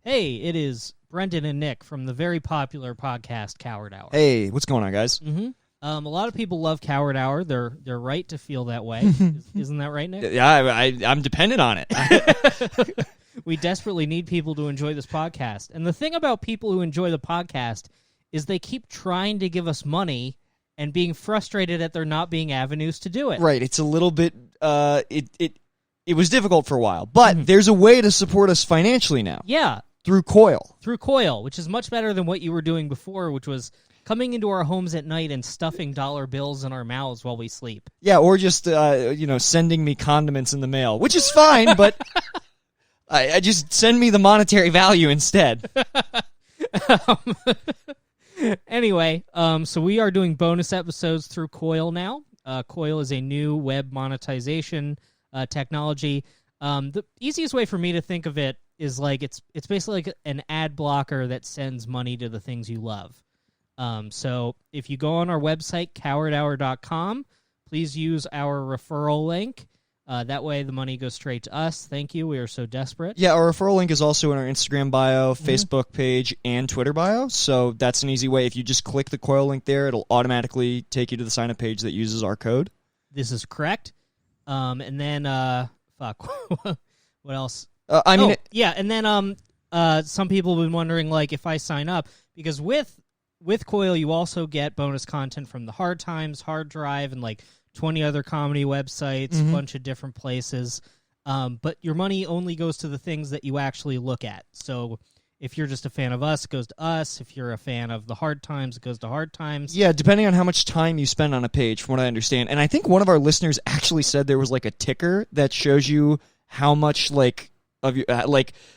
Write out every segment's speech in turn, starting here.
Hey, it is Brendan and Nick from the very popular podcast Coward Hour. Hey, what's going on, guys? Mm-hmm. A lot of people love Coward Hour. They're right to feel that way. Isn't that right, Nick? Yeah, I'm dependent on it. We desperately need people to enjoy this podcast. And the thing about people who enjoy the podcast is they keep trying to give us money and being frustrated at there not being avenues to do it. Right, it's a little bit, it was difficult for a while, but there's a way to support us financially now. Yeah. Through Coil. Through Coil, which is much better than what you were doing before, which was coming into our homes at night and stuffing dollar bills in our mouths while we sleep. Yeah, or just, sending me condiments in the mail, which is fine, but I just send me the monetary value instead. Anyway, so we are doing bonus episodes through Coil now. Coil is a new web monetization technology. The easiest way for me to think of it is like it's basically like an ad blocker that sends money to the things you love. So if you go on our website, cowardhour.com, please use our referral link. That way the money goes straight to us. Thank you. We are so desperate. Yeah, our referral link is also in our Instagram bio, Facebook page, and Twitter bio. So that's an easy way. If you just click the Coil link there, it'll automatically take you to the sign-up page that uses our code. This is correct. And then, what else? And then some people have been wondering, like, if I sign up, because with Coil, you also get bonus content from the Hard Times, Hard Drive, and, like, 20 other comedy websites, a bunch of different places. But your money only goes to the things that you actually look at. So if you're just a fan of us, it goes to us. If you're a fan of the Hard Times, it goes to Hard Times. Yeah, depending on how much time you spend on a page, from what I understand. And I think one of our listeners actually said there was, like, a ticker that shows you how much, like, of your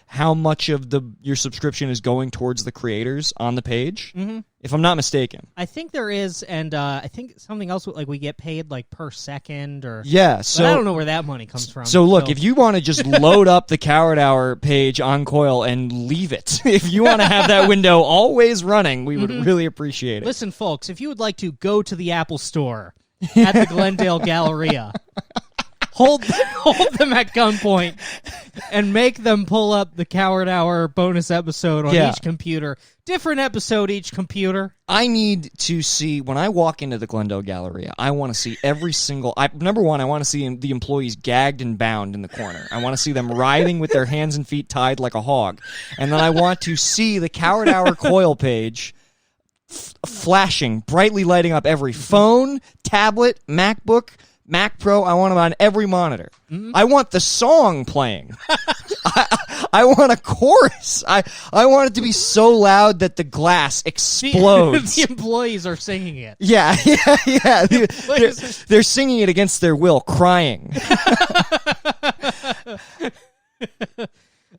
how much of your subscription is going towards the creators on the page, if I'm not mistaken. I think there is, and I think something else, like we get paid like per second, or so I don't know where that money comes from. So look, if you want to just load up the Coward Hour page on Coil and leave it, if you want to have that window always running, we would really appreciate it. Listen, folks, if you would like to go to the Apple Store at the Glendale Galleria, hold them at gunpoint and make them pull up the Coward Hour bonus episode on each computer. Different episode each computer. I need to see, when I walk into the Glendale Galleria, I want to see every single... number one, I want to see the employees gagged and bound in the corner. I want to see them writhing with their hands and feet tied like a hog. And then I want to see the Coward Hour Coil page flashing, brightly lighting up every phone, tablet, MacBook, Mac Pro. I want them on every monitor. I want the song playing. I want a chorus. I want it to be so loud that the glass explodes. The employees are singing it. Yeah. They're singing it against their will, crying.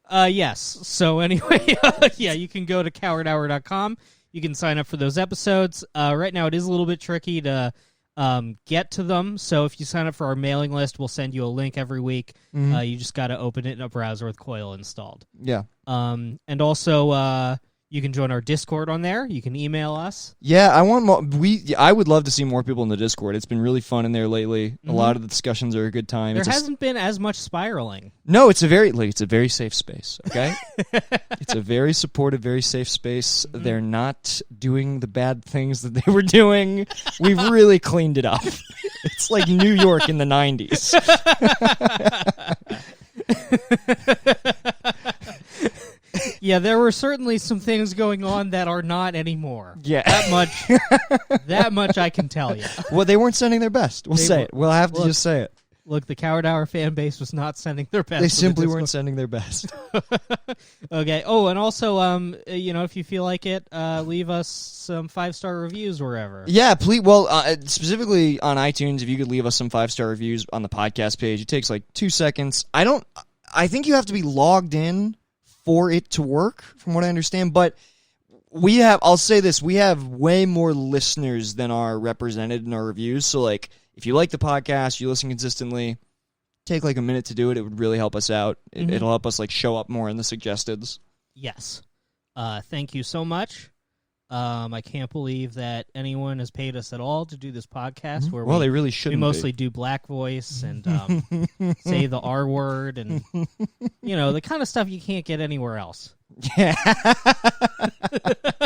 Yes. So anyway, you can go to cowardhour.com. You can sign up for those episodes. Right now it is a little bit tricky to get to them. So if you sign up for our mailing list, we'll send you a link every week. You just got to open it in a browser with Coil installed. Yeah. And also, you can join our Discord on there. You can email us. Yeah, I want more. I would love to see more people in the Discord. It's been really fun in there lately. A lot of the discussions are a good time. There hasn't been as much spiraling. No, it's a very safe space. Okay, it's a very supportive, very safe space. They're not doing the bad things that they were doing. We've really cleaned it up. It's like New York in the 90s. Yeah, there were certainly some things going on that are not anymore. Yeah. That much I can tell you. Well, they weren't sending their best. We'll say it. We'll have to just say it. Look, the Coward Hour fan base was not sending their best. They simply weren't sending their best. Okay. Oh, and also, if you feel like it, leave us some 5-star reviews wherever. Yeah, please. Well, specifically on iTunes, if you could leave us some 5-star reviews on the podcast page, it takes like 2 seconds. I think you have to be logged in for it to work, from what I understand. But I'll say this, we have way more listeners than are represented in our reviews. So, like, if you like the podcast, you listen consistently, take like a minute to do it. It would really help us out. It'll help us like show up more in the suggesteds. Yes. Thank you so much. I can't believe that anyone has paid us at all to do this podcast. Where they really shouldn't. We mostly do black voice and say the R word and the kind of stuff you can't get anywhere else. Yeah.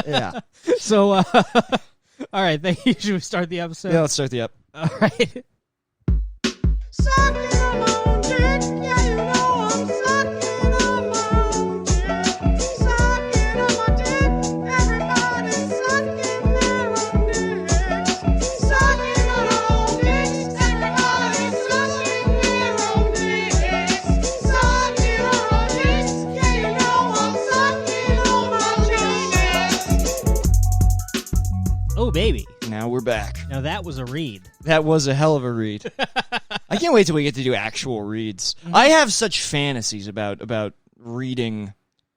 Yeah. So, all right. Thank you. Should we start the episode? Yeah, let's start the episode. All right. Oh, baby. Now we're back. Now that was a read. That was a hell of a read. I can't wait till we get to do actual reads. Mm-hmm. I have such fantasies about reading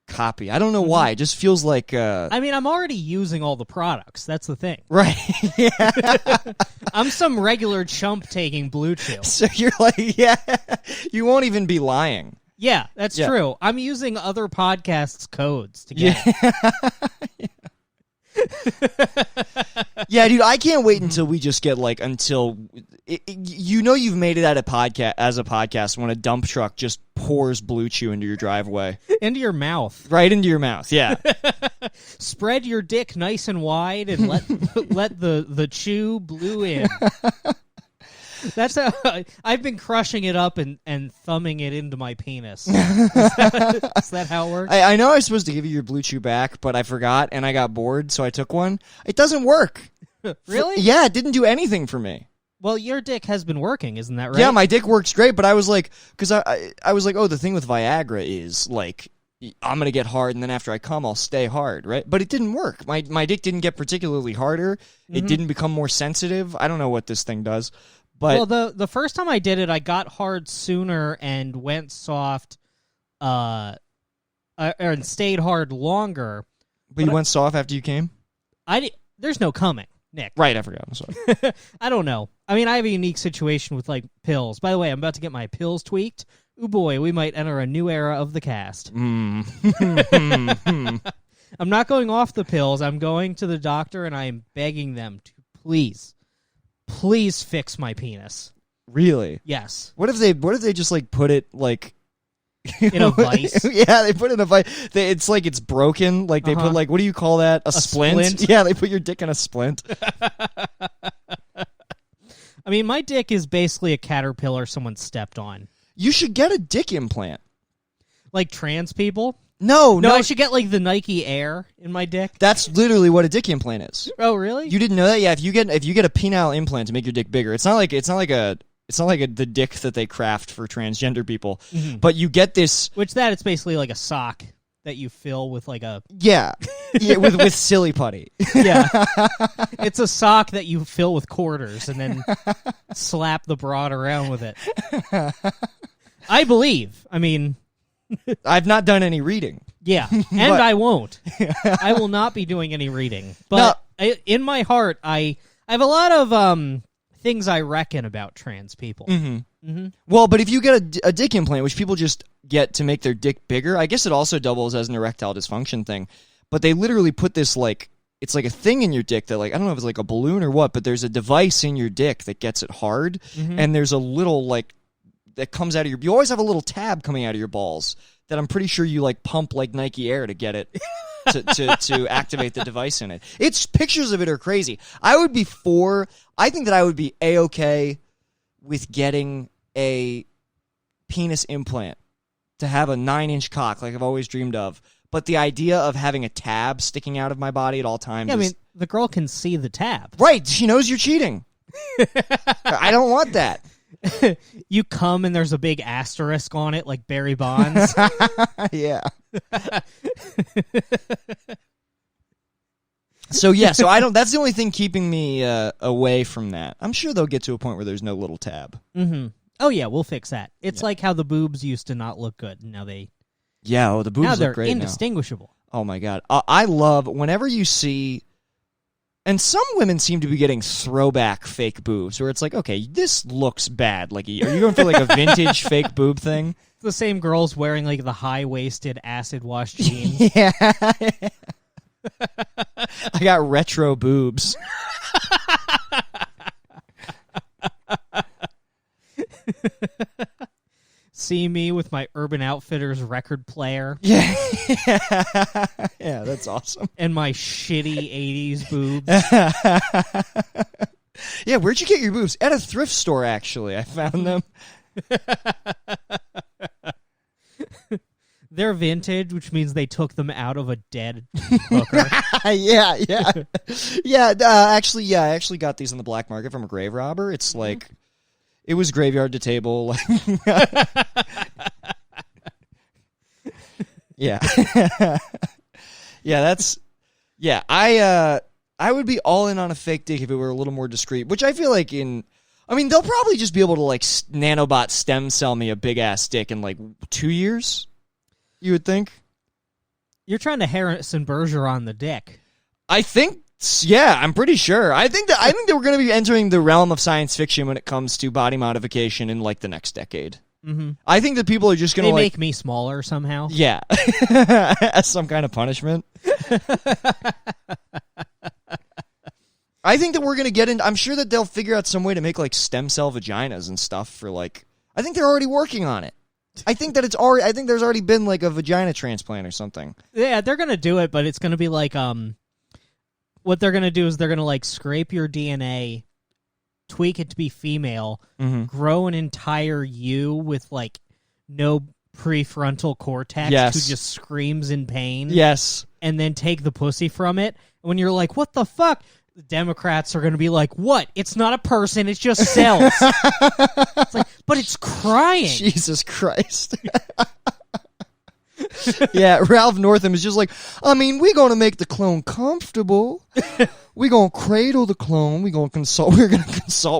copy. I don't know why. It just feels like... I mean, I'm already using all the products. That's the thing. Right. Yeah. I'm some regular chump taking Blue Chew. So you're like, yeah, you won't even be lying. Yeah, that's true. I'm using other podcasts' codes to get it. Yeah, dude, I can't wait until we just get you've made it at a podcast as a podcast when a dump truck just pours Blue Chew into your driveway. Into your mouth. Right into your mouth, yeah. Spread your dick nice and wide and let the chew blue in. That's how I've been crushing it up and thumbing it into my penis. Is that how it works? I know I was supposed to give you your Blue Chew back, but I forgot and I got bored, so I took one. It doesn't work. Really? Yeah, it didn't do anything for me. Well, your dick has been working, isn't that right? Yeah, my dick works great, but I was like, because I was like, oh, the thing with Viagra is like, I'm gonna get hard, and then after I come, I'll stay hard, right? But it didn't work. My dick didn't get particularly harder. It didn't become more sensitive. I don't know what this thing does. But, well, the first time I did it, I got hard sooner and went soft, and stayed hard longer. But you went soft after you came? There's no coming, Nick. Right, I forgot. I'm sorry. I don't know. I mean, I have a unique situation with pills. By the way, I'm about to get my pills tweaked. Ooh boy, we might enter a new era of the cast. I'm not going off the pills. I'm going to the doctor, and I am begging them to please fix my penis. Really? Yes. What if they just put it in a vice? Yeah, they put it in a vice. It's like it's broken. Like they put what do you call that? A splint? Yeah, they put your dick in a splint. I mean, my dick is basically a caterpillar someone stepped on. You should get a dick implant. Like trans people? No. I should get the Nike Air in my dick. That's literally what a dick implant is. Oh, really? You didn't know that? Yeah, if you get a penile implant to make your dick bigger, it's not like the dick that they craft for transgender people, but you get this. It's basically like a sock that you fill with a with silly putty. Yeah, it's a sock that you fill with quarters and then slap the broad around with it. I believe. I mean. I've not done any reading. Yeah, and I won't. I will not be doing any reading. But in my heart, I have a lot of things I reckon about trans people. Well, but if you get a dick implant, which people just get to make their dick bigger, I guess it also doubles as an erectile dysfunction thing. But they literally put this it's like a thing in your dick that I don't know if it's like a balloon or what, but there's a device in your dick that gets it hard, and there's a little that comes out of you always have a little tab coming out of your balls that I'm pretty sure you pump Nike Air to get it to activate the device in it. It's pictures of it are crazy. I think that I would be A-okay with getting a penis implant to have a 9-inch cock like I've always dreamed of. But the idea of having a tab sticking out of my body at all times. Yeah, I mean, the girl can see the tab. Right. She knows you're cheating. I don't want that. You come and there's a big asterisk on it like Barry Bonds. Yeah. So I don't. That's the only thing keeping me away from that. I'm sure they'll get to a point where there's no little tab. Oh yeah, we'll fix that. It's like how the boobs used to not look good, and now they. Yeah, the boobs look great now. They're indistinguishable. Oh my god, I love whenever you see. And some women seem to be getting throwback fake boobs, where it's okay, this looks bad. Are you going for a vintage fake boob thing? The same girls wearing the high-waisted acid wash jeans. Yeah. I got retro boobs. See me with my Urban Outfitters record player. Yeah. Yeah, that's awesome. And my shitty 80s boobs. Yeah, where'd you get your boobs? At a thrift store, actually. I found them. They're vintage, which means they took them out of a dead hooker. Yeah. Actually, I actually got these on the black market from a grave robber. It's like, it was graveyard to table. Yeah. Yeah, I would be all in on a fake dick if it were a little more discreet, which I feel like they'll probably just be able to like nanobot stem cell me a big ass dick in like 2 years. You would think. You're trying to Harrison Bergeron the dick. I think, yeah, I'm pretty sure. I think that we're going to be entering the realm of science fiction when it comes to body modification in like the next decade. Mm-hmm. I think that people are just going to make me smaller somehow. Yeah, as some kind of punishment. I think that we're going to get in. I'm sure that they'll figure out some way to make like stem cell vaginas and stuff for like. I think they're already working on it. I think there's already been like a vagina transplant or something. Yeah, they're going to do it, but it's going to be like what they're going to do is they're going to like scrape your DNA, tweak it to be female, grow an entire you with like no prefrontal cortex who just screams in pain. Yes. And then take the pussy from it. And when you're like, what the fuck? The Democrats are going to be like, what? It's not a person, it's just cells. It's like, but it's crying. Jesus Christ. Yeah, Ralph Northam is just like, we're going to make the clone comfortable. We're going to cradle the clone. We're going to consult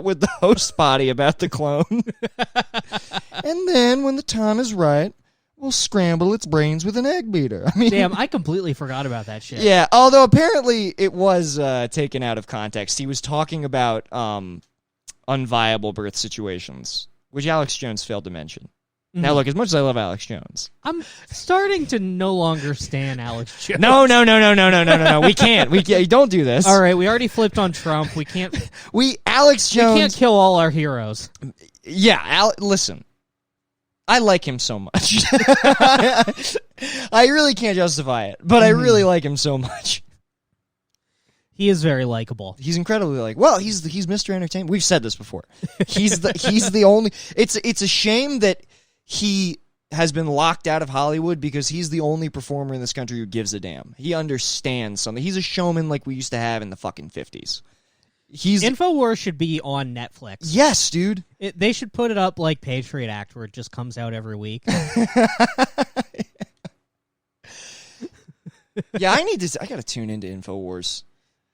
with the host body about the clone. And then when the time is right, we'll scramble its brains with an egg beater. Damn, I completely forgot about that shit. Yeah, although apparently it was taken out of context. He was talking about unviable birth situations, which Alex Jones failed to mention. Mm-hmm. Now, look, as much as I love Alex Jones, I'm starting to no longer stan Alex Jones. No. We can't. Don't do this. All right, we already flipped on Trump. We can't. Alex Jones. We can't kill all our heroes. Yeah, listen. I like him so much. I really can't justify it, but I really like him so much. He is very likable. He's incredibly he's Mr. Entertainment. We've said this before. He's the only. It's a shame that he has been locked out of Hollywood because he's the only performer in this country who gives a damn. He understands something. He's a showman like we used to have in the fucking 50s. InfoWars should be on Netflix. Yes, dude. They should put it up like Patriot Act, where it just comes out every week. Yeah, I gotta tune into InfoWars.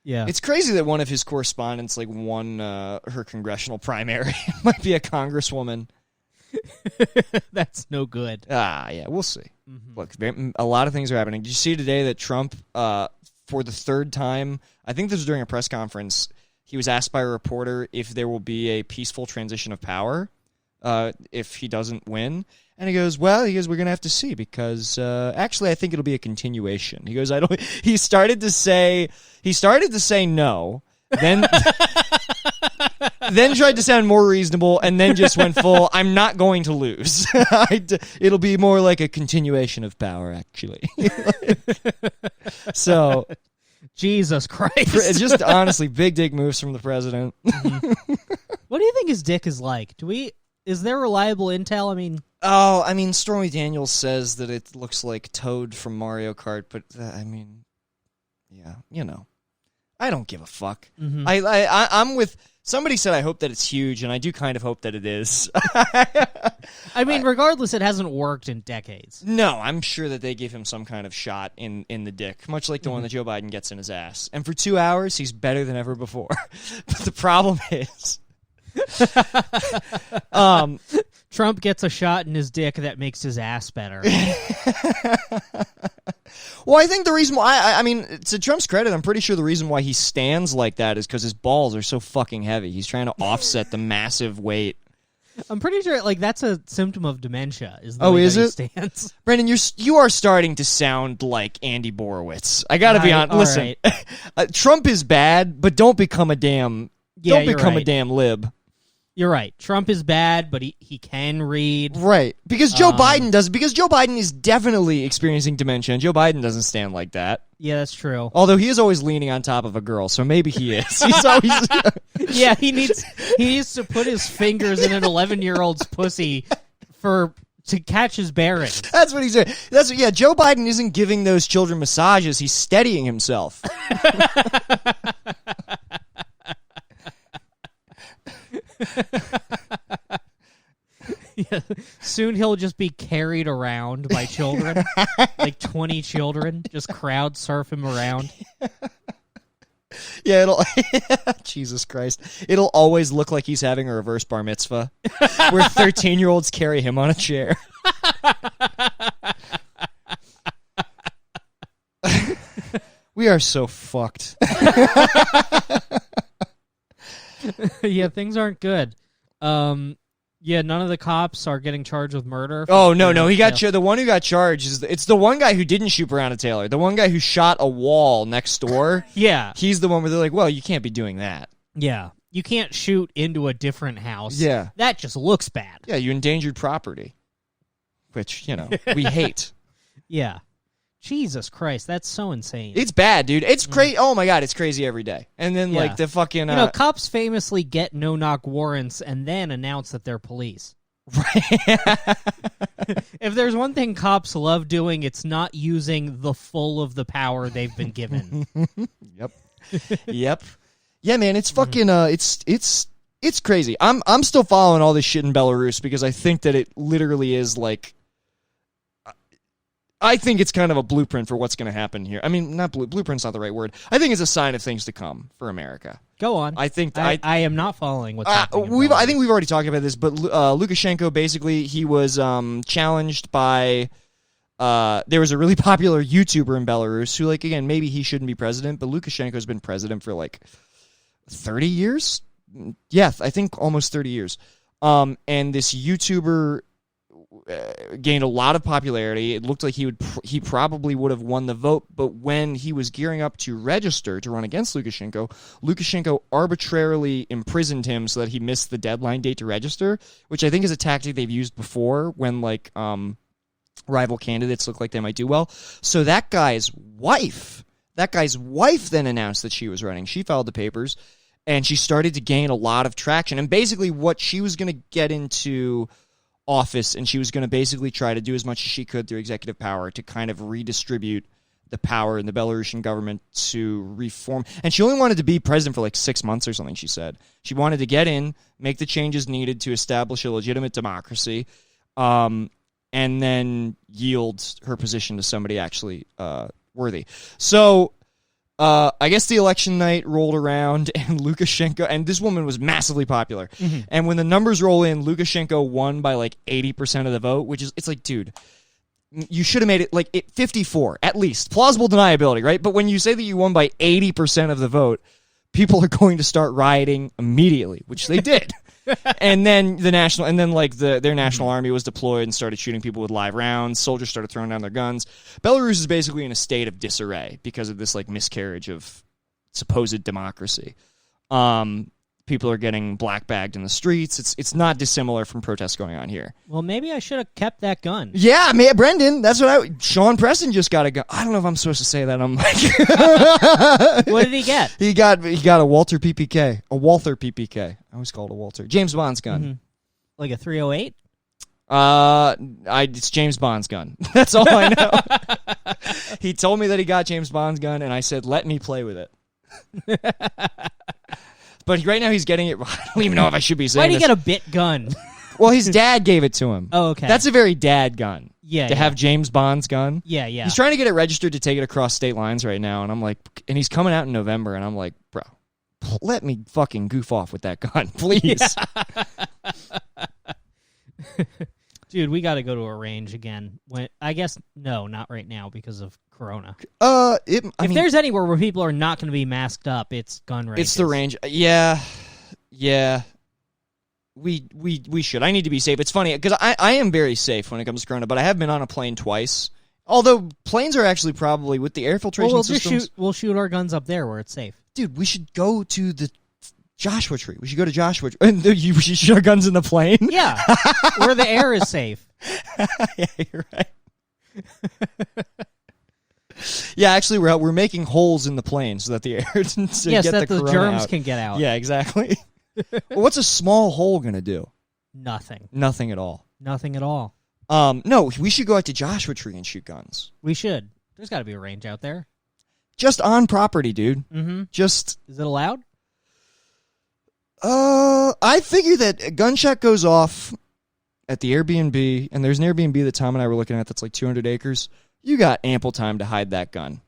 Yeah. It's crazy that one of his correspondents won her congressional primary. It might be a congresswoman. That's no good. Yeah, we'll see. Mm-hmm. Look, a lot of things are happening. Did you see today that Trump, for the third time, I think this was during a press conference, he was asked by a reporter if there will be a peaceful transition of power if he doesn't win. And he goes, we're going to have to see because actually I think it'll be a continuation. He goes, he started to say no, then then tried to sound more reasonable, and then just went full, I'm not going to lose. It'll be more like a continuation of power, actually. So, Jesus Christ. Just honestly, big dick moves from the president. Mm-hmm. What do you think his dick is like? Is there reliable intel? Stormy Daniels says that it looks like Toad from Mario Kart, but yeah, I don't give a fuck. Mm-hmm. I'm with somebody said I hope that it's huge, and I do kind of hope that it is. Regardless, it hasn't worked in decades. No, I'm sure that they give him some kind of shot in the dick, much like the one that Joe Biden gets in his ass. And for 2 hours, he's better than ever before. But the problem is, Trump gets a shot in his dick that makes his ass better. Well, I think the reason why, to Trump's credit, I'm pretty sure the reason why he stands like that is because his balls are so fucking heavy. He's trying to offset the massive weight. I'm pretty sure like that's a symptom of dementia. Is the Oh, way is that he it? stands. Brandon, you are starting to sound like Andy Borowitz. I gotta be honest. Listen, right. Trump is bad, but don't become a damn a damn lib. You're right. Trump is bad, but he can read. Right. Because Joe Biden does. Because Joe Biden is definitely experiencing dementia, and Joe Biden doesn't stand like that. Yeah, that's true. Although he is always leaning on top of a girl, so maybe he is. He's always. Yeah, he needs to put his fingers in an 11-year-old's pussy to catch his bearings. That's what he's doing. Joe Biden isn't giving those children massages. He's steadying himself. Yeah. Soon he'll just be carried around by children, like 20 children, just crowd surf him around. Yeah, it'll Jesus Christ. It'll always look like he's having a reverse bar mitzvah where 13-year-olds carry him on a chair. We are so fucked. Yeah, things aren't good. Yeah, none of the cops are getting charged with murder. Oh, no. He got the one who got charged it's the one guy who didn't shoot Breonna Taylor. The one guy who shot a wall next door. Yeah. He's the one where they're like, well, you can't be doing that. Yeah. You can't shoot into a different house. Yeah. That just looks bad. Yeah, you endangered property, which, we hate. Yeah. Jesus Christ, that's so insane. It's bad, dude. It's crazy. Oh, my God, it's crazy every day. And then, like, the fucking... cops famously get no-knock warrants and then announce that they're police. Right. If there's one thing cops love doing, it's not using the full of the power they've been given. Yep. Yeah, man, it's fucking... It's crazy. I'm still following all this shit in Belarus because I think that it literally is, like... I think it's kind of a blueprint for what's going to happen here. I mean, blueprint's not the right word. I think it's a sign of things to come for America. Go on. I think I am not following what's happening. I think we've already talked about this, but Lukashenko basically he was challenged by. There was a really popular YouTuber in Belarus who, like, again, maybe he shouldn't be president, but Lukashenko's been president for like 30 years. Yeah, I think almost 30 years. And this YouTuber gained a lot of popularity. It looked like he probably would have won the vote, but when he was gearing up to register to run against Lukashenko arbitrarily imprisoned him so that he missed the deadline date to register, which I think is a tactic they've used before when, like, rival candidates look like they might do well. So that guy's wife then announced that she was running. She filed the papers, and she started to gain a lot of traction. And basically what she was going to get into office, and she was going to basically try to do as much as she could through executive power to kind of redistribute the power in the Belarusian government to reform. And she only wanted to be president for like 6 months or something, she said. She wanted to get in, make the changes needed to establish a legitimate democracy, and then yield her position to somebody actually worthy. So I guess the election night rolled around, and Lukashenko, and this woman was massively popular. Mm-hmm. And when the numbers roll in, Lukashenko won by like 80% of the vote, which is, it's like, dude, you should have made it like 54, at least. Plausible deniability, right? But when you say that you won by 80% of the vote, people are going to start rioting immediately, which they did. And then their national army was deployed and started shooting people with live rounds. Soldiers started throwing down their guns. Belarus is basically in a state of disarray because of this like miscarriage of supposed democracy. People are getting black-bagged in the streets. It's not dissimilar from protests going on here. Well, maybe I should have kept that gun. Yeah, Brendan, that's what Sean Preston just got a gun. I don't know if I'm supposed to say that. I'm like, what did he get? He got a Walther PPK, a Walther PPK. I always call it a Walther. James Bond's gun. Mm-hmm. Like a 308? It's James Bond's gun. That's all I know. He told me that he got James Bond's gun, and I said, let me play with it. But right now he's getting it. I don't even know if I should be saying Why did he this. get a bit gun? Well, his dad gave it to him. Oh, okay. That's a very dad gun. Yeah. To have James Bond's gun. Yeah, yeah. He's trying to get it registered to take it across state lines right now, and I'm like, and he's coming out in November, and I'm like, bro, let me fucking goof off with that gun, please. Dude, we got to go to a range again. I guess no, not right now because of Corona. If there's anywhere where people are not going to be masked up, it's gun ranges. It's the range. Yeah. We should. I need to be safe. It's funny because I am very safe when it comes to Corona, but I have been on a plane twice. Although planes are actually probably with the air filtration systems. We'll shoot our guns up there where it's safe. Dude, we should go to the Joshua Tree. We should go to Joshua Tree. And we should shoot our guns in the plane. Yeah, where the air is safe. Yeah, you're right. Yeah, actually, we're making holes in the plane so that the air doesn't get that the germs out. can get out. Yeah, exactly. Well, what's a small hole gonna do? Nothing. Nothing at all. Nothing at all. No, we should go out to Joshua Tree and shoot guns. We should. There's got to be a range out there. Just on property, dude. Mm-hmm. Just. Is it allowed? I figure that a gunshot goes off at the Airbnb, and there's an Airbnb that Tom and I were looking at that's like 200 acres. You got ample time to hide that gun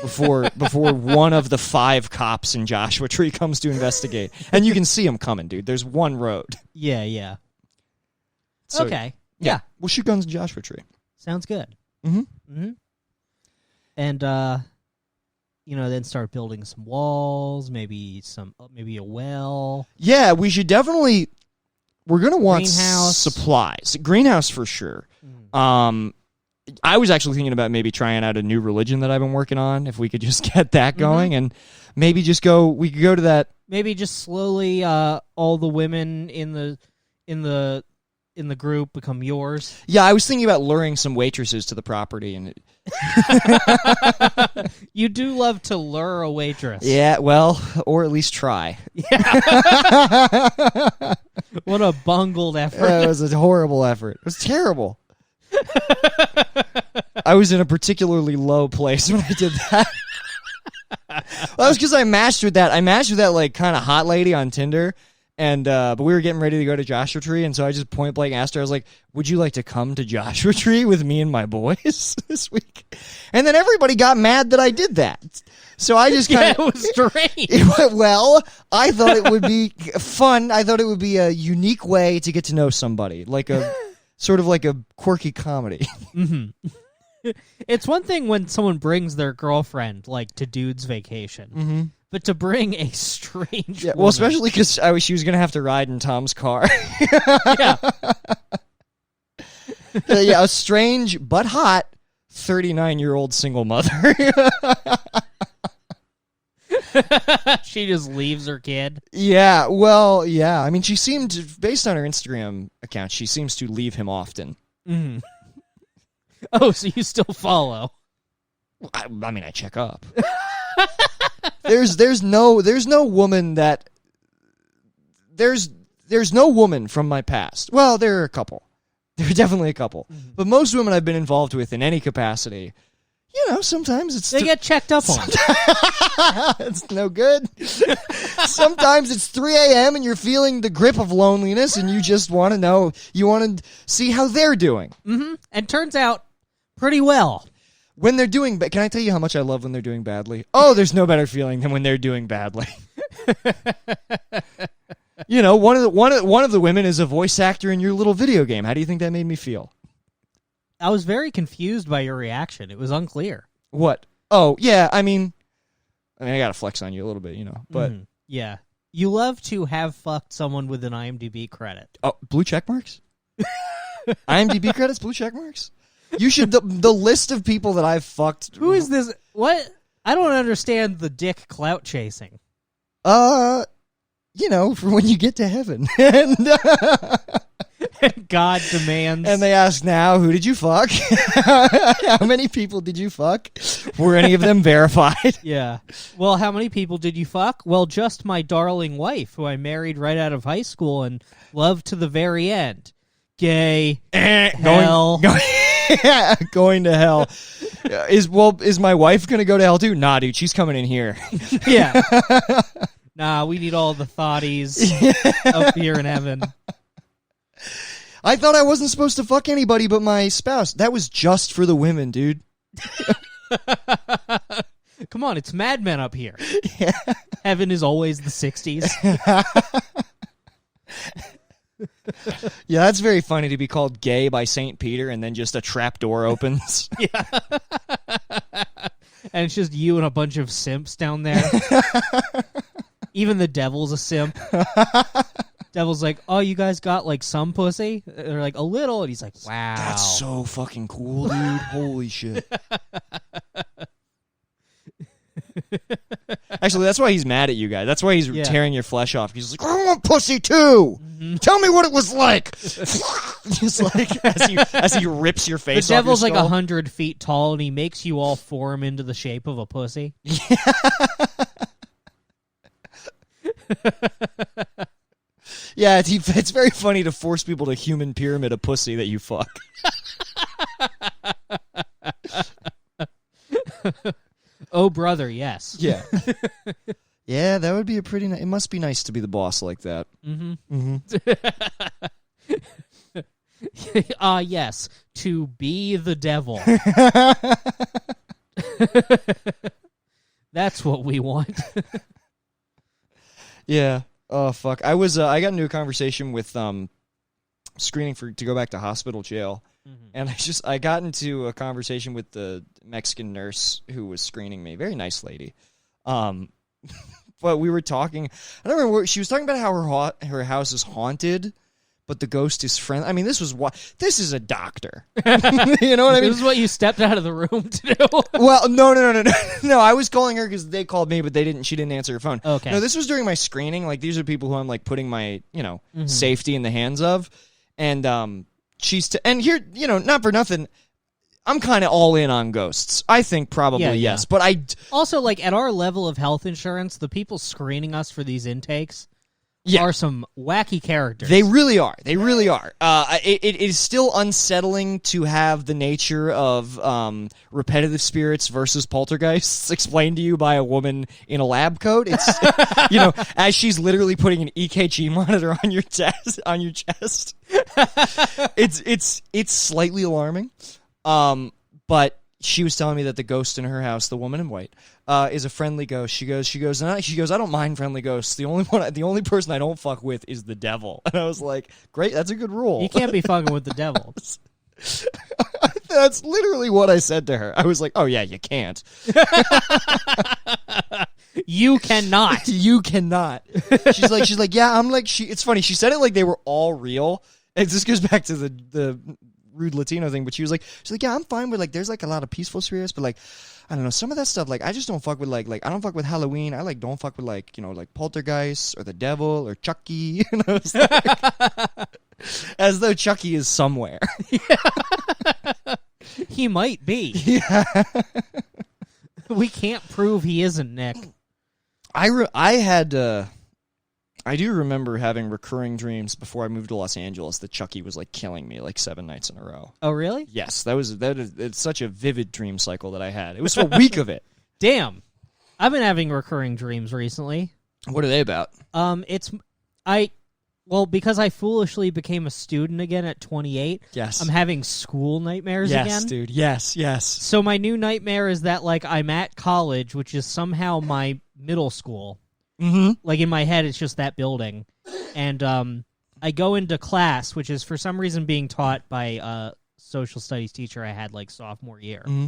before one of the 5 cops in Joshua Tree comes to investigate. And you can see them coming, dude. There's one road. Yeah. So, okay. Yeah. We'll shoot guns in Joshua Tree. Sounds good. Mm-hmm. Mm-hmm. And, then start building some walls, maybe a well. Yeah, we should definitely. We're gonna want greenhouse. Supplies. Greenhouse for sure. Mm. I was actually thinking about maybe trying out a new religion that I've been working on. If we could just get that going, and maybe just go. We could go to that. Maybe just slowly, all the women in the group become yours. Yeah, I was thinking about luring some waitresses to the property, and you do love to lure a waitress. Yeah, well, or at least try. Yeah. What a bungled effort. It was a horrible effort. It was terrible. I was in a particularly low place when I did that. Well, that was because I matched with that. Like kind of hot lady on Tinder. And but we were getting ready to go to Joshua Tree, and so I just point blank asked her, I was like, would you like to come to Joshua Tree with me and my boys this week? And then everybody got mad that I did that. So I just kind of... it was strange. Well, I thought it would be fun. I thought it would be a unique way to get to know somebody. Like a... sort of like a quirky comedy. Mm-hmm. It's one thing when someone brings their girlfriend, like, to dude's vacation. Mm-hmm. But to bring a strange well, especially because she was going to have to ride in Tom's car. Yeah. Yeah, a strange but hot 39-year-old single mother. She just leaves her kid. Yeah, well, yeah. I mean, she seemed, based on her Instagram account, she seems to leave him often. Mm-hmm. Oh, so you still follow? I mean, I check up. There's no woman that there's no woman from my past. Well, there are a couple. There are definitely a couple. Mm-hmm. But most women I've been involved with in any capacity, sometimes they get checked up on. It's no good. Sometimes it's 3 a.m. and you're feeling the grip of loneliness and you just want to know, you want to see how they're doing. Mm-hmm. And turns out pretty well. When they're doing bad, can I tell you how much I love when they're doing badly? Oh, there's no better feeling than when they're doing badly. One of the women is a voice actor in your little video game. How do you think that made me feel? I was very confused by your reaction. It was unclear. What? Oh, yeah. I mean, I got to flex on you a little bit, but yeah, you love to have fucked someone with an IMDb credit. Oh, blue check marks? IMDb credits, blue check marks? You should the list of people that I've fucked. Who is this? What? I don't understand the dick clout chasing. For when you get to heaven. And God demands. And they ask now, who did you fuck? How many people did you fuck? Were any of them verified? Yeah. Well, how many people did you fuck? Well, just my darling wife, who I married right out of high school and loved to the very end. Gay. Hell. Going to hell. Is my wife going to go to hell too? Nah, dude, she's coming in here. Yeah. Nah, we need all the thotties up here in heaven. I thought I wasn't supposed to fuck anybody but my spouse. That was just for the women, dude. Come on, it's Mad Men up here. Yeah. Heaven is always the 60s. Yeah, that's very funny to be called gay by St. Peter and then just a trap door opens. Yeah. And it's just you and a bunch of simps down there. Even the devil's a simp. Devil's like, oh, you guys got like some pussy? They're like, a little. And he's like, wow. That's so fucking cool, dude. Holy shit. Actually, that's why he's mad at you guys. That's why he's tearing your flesh off. He's like, I want pussy too. Mm-hmm. Tell me what it was like. Just like as he rips your face off. The devil's like 100 feet tall, and he makes you all form into the shape of a pussy. Yeah, it's very funny to force people to human pyramid a pussy that you fuck. Oh, brother, yes. Yeah. Yeah, that would be a pretty it must be nice to be the boss like that. Mm-hmm. Yes, to be the devil. That's what we want. Yeah. Oh, fuck. I got into a conversation with screening to go back to hospital jail. Mm-hmm. And I got into a conversation with the Mexican nurse who was screening me. Very nice lady. But we were talking. I don't remember. She was talking about how her house is haunted, but the ghost is friendly. I mean, this is a doctor. You know what I mean? This is what you stepped out of the room to do. Well, no. No, I was calling her because they called me, but she didn't answer her phone. Okay. No, this was during my screening. Like, these are people who I'm like putting my, safety in the hands of. And and here, not for nothing, I'm kind of all in on ghosts. I think probably yes, but I also, like, at our level of health insurance, the people screening us for these intakes are some wacky characters. They really are. They really are. It is still unsettling to have the nature of repetitive spirits versus poltergeists explained to you by a woman in a lab coat. It's as she's literally putting an EKG monitor on your chest. It's slightly alarming. But she was telling me that the ghost in her house, the woman in white, is a friendly ghost. She goes, I don't mind friendly ghosts. The only person I don't fuck with is the devil. And I was like, great, that's a good rule. You can't be fucking with the devil. That's literally what I said to her. I was like, oh yeah, you can't. You cannot. You cannot. She's like, yeah, I'm like, it's funny. She said it like they were all real. And this goes back to the rude Latino thing, but she's like, yeah, I'm fine with like, there's like a lot of peaceful spirits, but like, I don't know, some of that stuff, like, I just don't fuck with like I don't fuck with Halloween. I like don't fuck with like, like poltergeists or the devil or Chucky. As though Chucky is somewhere. He might be. Yeah. We can't prove he isn't, Nick. I do remember having recurring dreams before I moved to Los Angeles that Chucky was like killing me like 7 nights in a row. Oh, really? Yes, it's such a vivid dream cycle that I had. It was a week of it. Damn, I've been having recurring dreams recently. What are they about? Because I foolishly became a student again at 28. Yes, I'm having school nightmares again. Yes, dude. Yes. So my new nightmare is that like I'm at college, which is somehow my middle school. Mm-hmm. Like, in my head, it's just that building. And I go into class, which is for some reason being taught by a social studies teacher I had, like, sophomore year. Mm-hmm.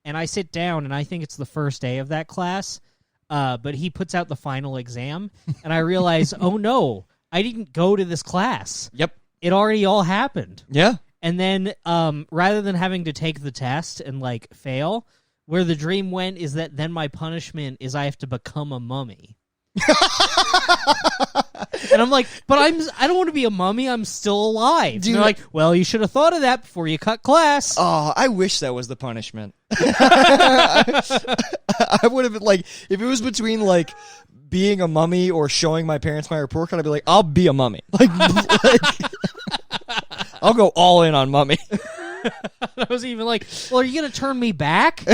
And I sit down, and I think it's the first day of that class, but he puts out the final exam, and I realize, oh, no, I didn't go to this class. Yep. It already all happened. Yeah. And then, rather than having to take the test and, like, fail, where the dream went is that then my punishment is I have to become a mummy. And I'm like, but I don't want to be a mummy. I'm still alive. Dude, and they're like, well, you should have thought of that before you cut class. Oh, I wish that was the punishment. I would have been like, if it was between like being a mummy or showing my parents my report card, I'd be like, I'll be a mummy. Like I'll go all in on mummy. I was even like, well, are you going to turn me back?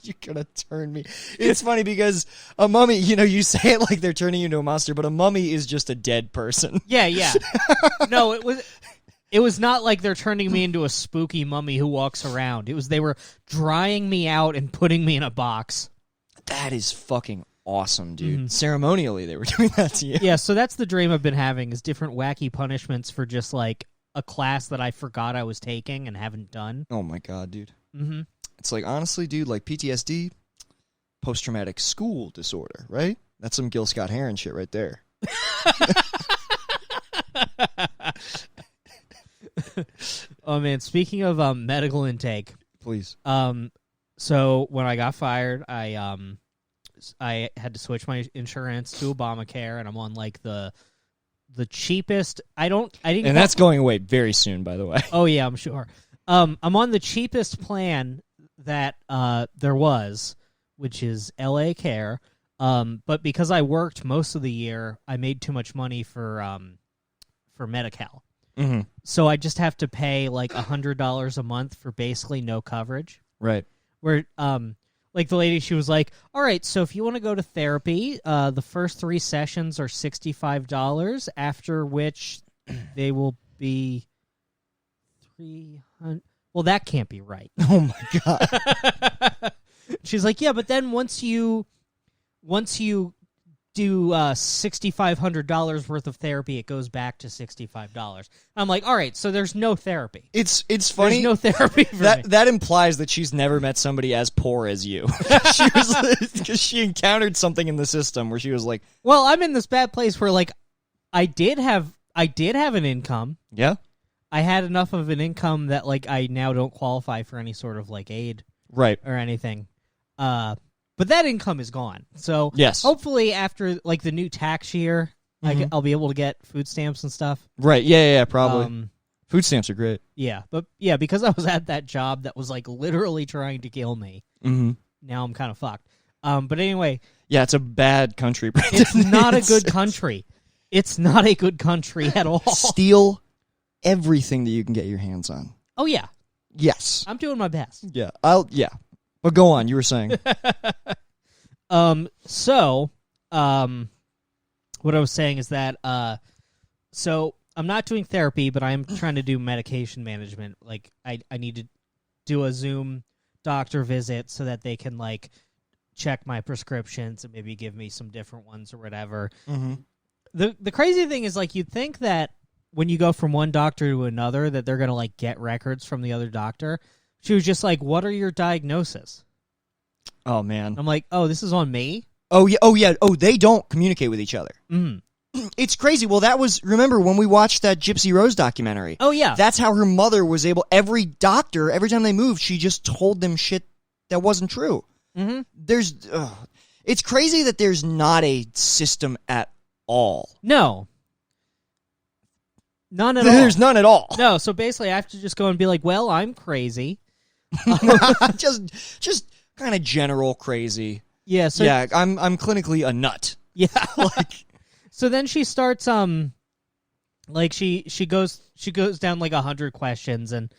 You're gonna turn me. It's funny because a mummy, you say it like they're turning you into a monster, but a mummy is just a dead person. Yeah. No, it was not like they're turning me into a spooky mummy who walks around. It was they were drying me out and putting me in a box. That is fucking awesome, dude. Mm-hmm. Ceremonially, they were doing that to you. Yeah, so that's the dream I've been having is different wacky punishments for just like a class that I forgot I was taking and haven't done. Oh my god, dude. Mm-hmm. It's like, honestly, dude, like PTSD, post-traumatic school disorder, right? That's some Gil Scott-Heron shit right there. Oh man, speaking of medical intake, please. So when I got fired, I had to switch my insurance to Obamacare, and I'm on like the cheapest. I didn't. And that's going away very soon, by the way. Oh yeah, I'm sure. I'm on the cheapest plan that there was, which is LA Care. But because I worked most of the year, I made too much money for Medi-Cal. Mm-hmm. So I just have to pay like $100 a month for basically no coverage. Right. Where like the lady, she was like, all right, so if you want to go to therapy, the first 3 sessions are $65, after which they will be $300. Well, that can't be right. Oh my God. She's like, yeah, but then once you do $6,500 worth of therapy, it goes back to $65. I'm like, all right, so there's no therapy. It's funny. There's no therapy for me. That implies that she's never met somebody as poor as you. Because she encountered something in the system where she was like, well, I'm in this bad place where like I did have an income. Yeah. I had enough of an income that like I now don't qualify for any sort of like aid, right, or anything. But that income is gone. So yes, hopefully after like the new tax year, I'll be able to get food stamps and stuff. Right. Yeah, probably. Food stamps are great. Yeah, but yeah, because I was at that job that was like literally trying to kill me. Mm-hmm. Now I'm kind of fucked. But anyway, yeah, it's a bad country. Brandon. It's not a good country. It's not a good country at all. Steal everything that you can get your hands on. Oh yeah. Yes. I'm doing my best. Yeah. But go on, you were saying. What I was saying is that, so I'm not doing therapy, but I'm trying to do medication management. Like, I need to do a Zoom doctor visit so that they can, like, check my prescriptions and maybe give me some different ones or whatever. Mm-hmm. The crazy thing is, like, you'd think that when you go from one doctor to another that they're going to, like, get records from the other doctor. She was just like, what are your diagnoses? Oh, man. I'm like, oh, this is on me? Oh, yeah. Oh, they don't communicate with each other. Mm. It's crazy. Well, remember when we watched that Gypsy Rose documentary? Oh, yeah. That's how her mother was able, every doctor, every time they moved, she just told them shit that wasn't true. Mm-hmm. It's crazy that there's not a system at all. No. None at all. There's none at all. No, so basically I have to just go and be like, well, I'm crazy. just kind of general crazy. Yeah, so yeah, I'm clinically a nut. Yeah. Like, so then she starts like she goes down like 100 questions, and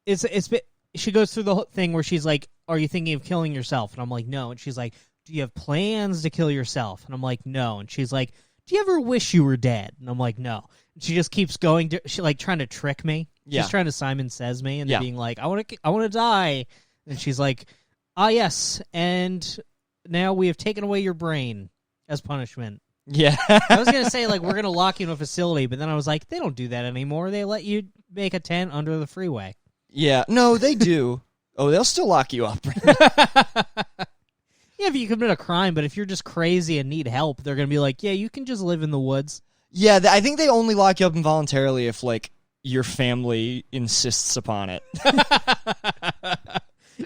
she goes through the whole thing where she's like, are you thinking of killing yourself? And I'm like, no. And she's like, do you have plans to kill yourself? And I'm like, no. And she's like, do you ever wish you were dead? And I'm like, no. And she just keeps going she like trying to trick me. She's trying to Simon Says me and being like, I want to die. And she's like, ah, yes, and now we have taken away your brain as punishment. Yeah. I was going to say, like, we're going to lock you in a facility, but then I was like, they don't do that anymore. They let you make a tent under the freeway. Yeah. No, they do. Oh, they'll still lock you up. Yeah, if you commit a crime, but if you're just crazy and need help, they're going to be like, yeah, you can just live in the woods. Yeah, I think they only lock you up involuntarily if, like, your family insists upon it.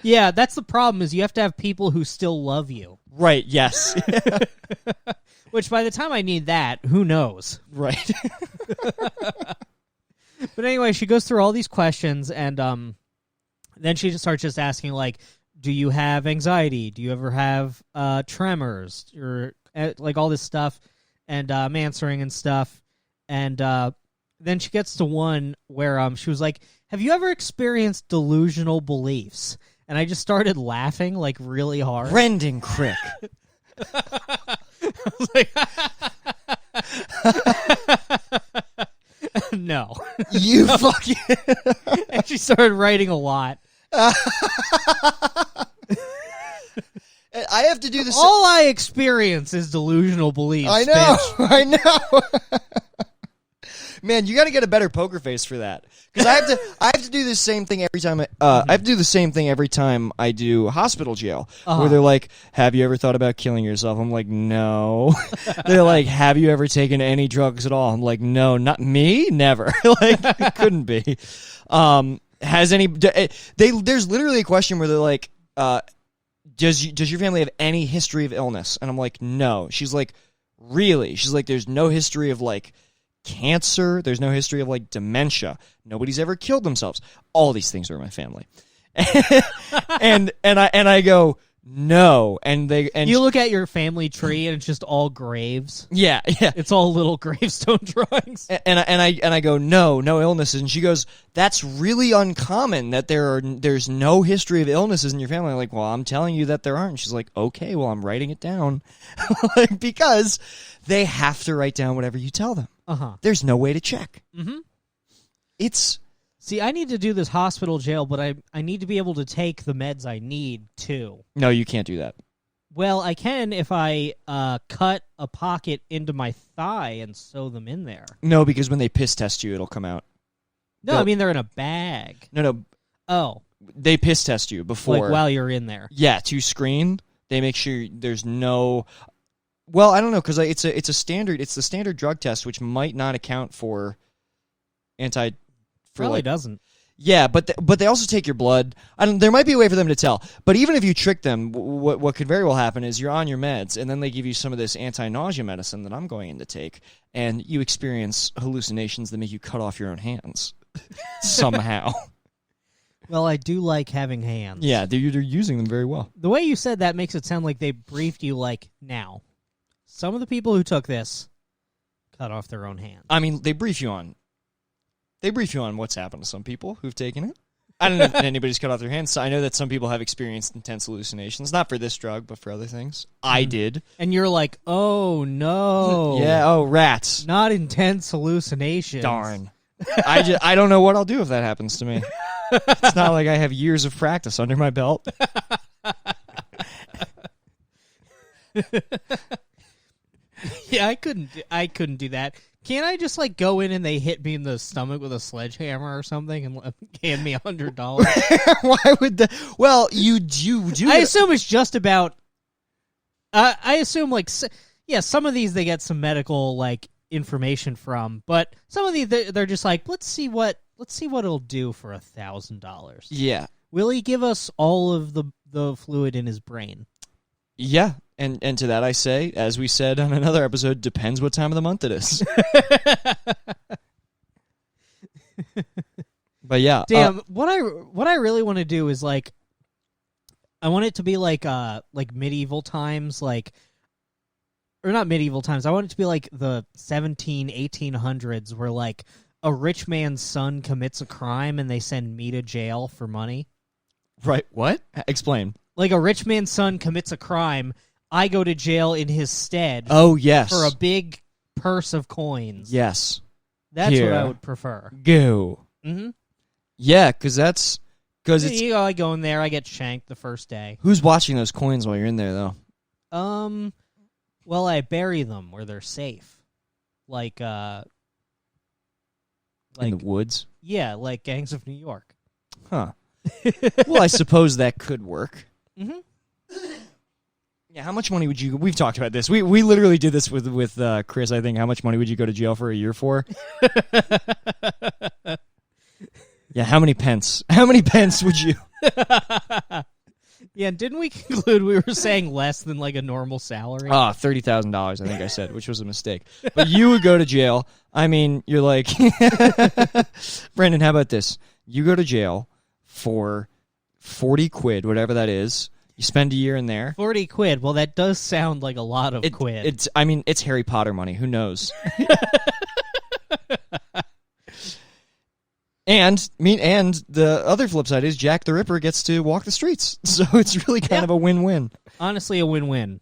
Yeah, that's the problem, is you have to have people who still love you. Right, yes. Which by the time I need that, who knows? Right. But anyway, she goes through all these questions, and then she just starts asking, like, do you have anxiety? Do you ever have tremors? Or like all this stuff, and I'm answering and stuff. And then she gets to one where she was like, have you ever experienced delusional beliefs? And I just started laughing, like, really hard. Brendan Crick. I was like, no. You fucking... And she started writing a lot. I have to do this. All I experience is delusional beliefs. I know. Bitch. I know. Man, you got to get a better poker face for that. Because I have to do the same thing every time. I have to do the same thing every time I do hospital jail, where they're like, "Have you ever thought about killing yourself?" I'm like, "No." They're like, "Have you ever taken any drugs at all?" I'm like, "No, not me, never." Like, it couldn't be. Has any? There's literally a question where they're like, does your family have any history of illness? And I'm like, no. She's like, really? She's like, there's no history of like cancer. There's no history of like dementia. Nobody's ever killed themselves. All these things are in my family. and I go, no. And you look at your family tree and it's just all graves. Yeah. It's all little gravestone drawings. And I go, no illnesses. And she goes, that's really uncommon that there's no history of illnesses in your family. I'm like, well, I'm telling you that there aren't. And she's like, okay, well, I'm writing it down. Like, because they have to write down whatever you tell them. There's no way to check. See, I need to do this hospital jail, but I need to be able to take the meds I need, too. No, you can't do that. Well, I can if I cut a pocket into my thigh and sew them in there. No, because when they piss test you, it'll come out. No, I mean they're in a bag. No. Oh. They piss test you before. Like while you're in there. Yeah, to screen. They make sure there's no... Well, I don't know, because it's the standard drug test, which might not account for Probably doesn't. Yeah, but they also take your blood. There might be a way for them to tell. But even if you trick them, what could very well happen is you're on your meds, and then they give you some of this anti-nausea medicine that I'm going in to take, and you experience hallucinations that make you cut off your own hands somehow. Well, I do like having hands. Yeah, they're using them very well. The way you said that makes it sound like they briefed you like, now, some of the people who took this cut off their own hands. I mean, they brief you on what's happened to some people who've taken it. I don't know if anybody's cut off their hands. So I know that some people have experienced intense hallucinations, not for this drug, but for other things. I did. And you're like, oh, no. Yeah, oh, rats. Not intense hallucinations. Darn. I don't know what I'll do if that happens to me. It's not like I have years of practice under my belt. Yeah, I couldn't do that. Can't I just like go in and they hit me in the stomach with a sledgehammer or something and hand me $100? Why would that? Well, you do. I assume it's just about. I assume like some of these they get some medical like information from, but some of these they're just like let's see what it'll do for $1,000. Yeah. Will he give us all of the fluid in his brain? Yeah. And to that I say, as we said on another episode, depends what time of the month it is. But yeah. Damn, what I really want to do is like I want it to be like medieval times, like or not medieval times. I want it to be like the 1800s where like a rich man's son commits a crime and they send me to jail for money. Right. What? Explain. Like a rich man's son commits a crime, I go to jail in his stead. Oh, yes. For a big purse of coins. Yes. That's what I would prefer. Go. Mm-hmm. Yeah, because it's... I go in there, I get shanked the first day. Who's watching those coins while you're in there, though? Well, I bury them where they're safe. Like in the woods? Yeah, like Gangs of New York. Huh. Well, I suppose that could work. Mm-hmm. Yeah, how much money would you... We've talked about this. We literally did this with Chris, I think. How much money would you go to jail for a year for? Yeah, how many pence? How many pence would you... Yeah, didn't we conclude we were saying less than like a normal salary? $30,000, I think I said, which was a mistake. But you would go to jail. I mean, you're like... Brandon, how about this? You go to jail for 40 quid, whatever that is. You spend a year in there. 40 quid. Well, that does sound like a lot of quid. It's Harry Potter money. Who knows? And the other flip side is Jack the Ripper gets to walk the streets. So it's really kind of a win-win. Honestly, a win-win.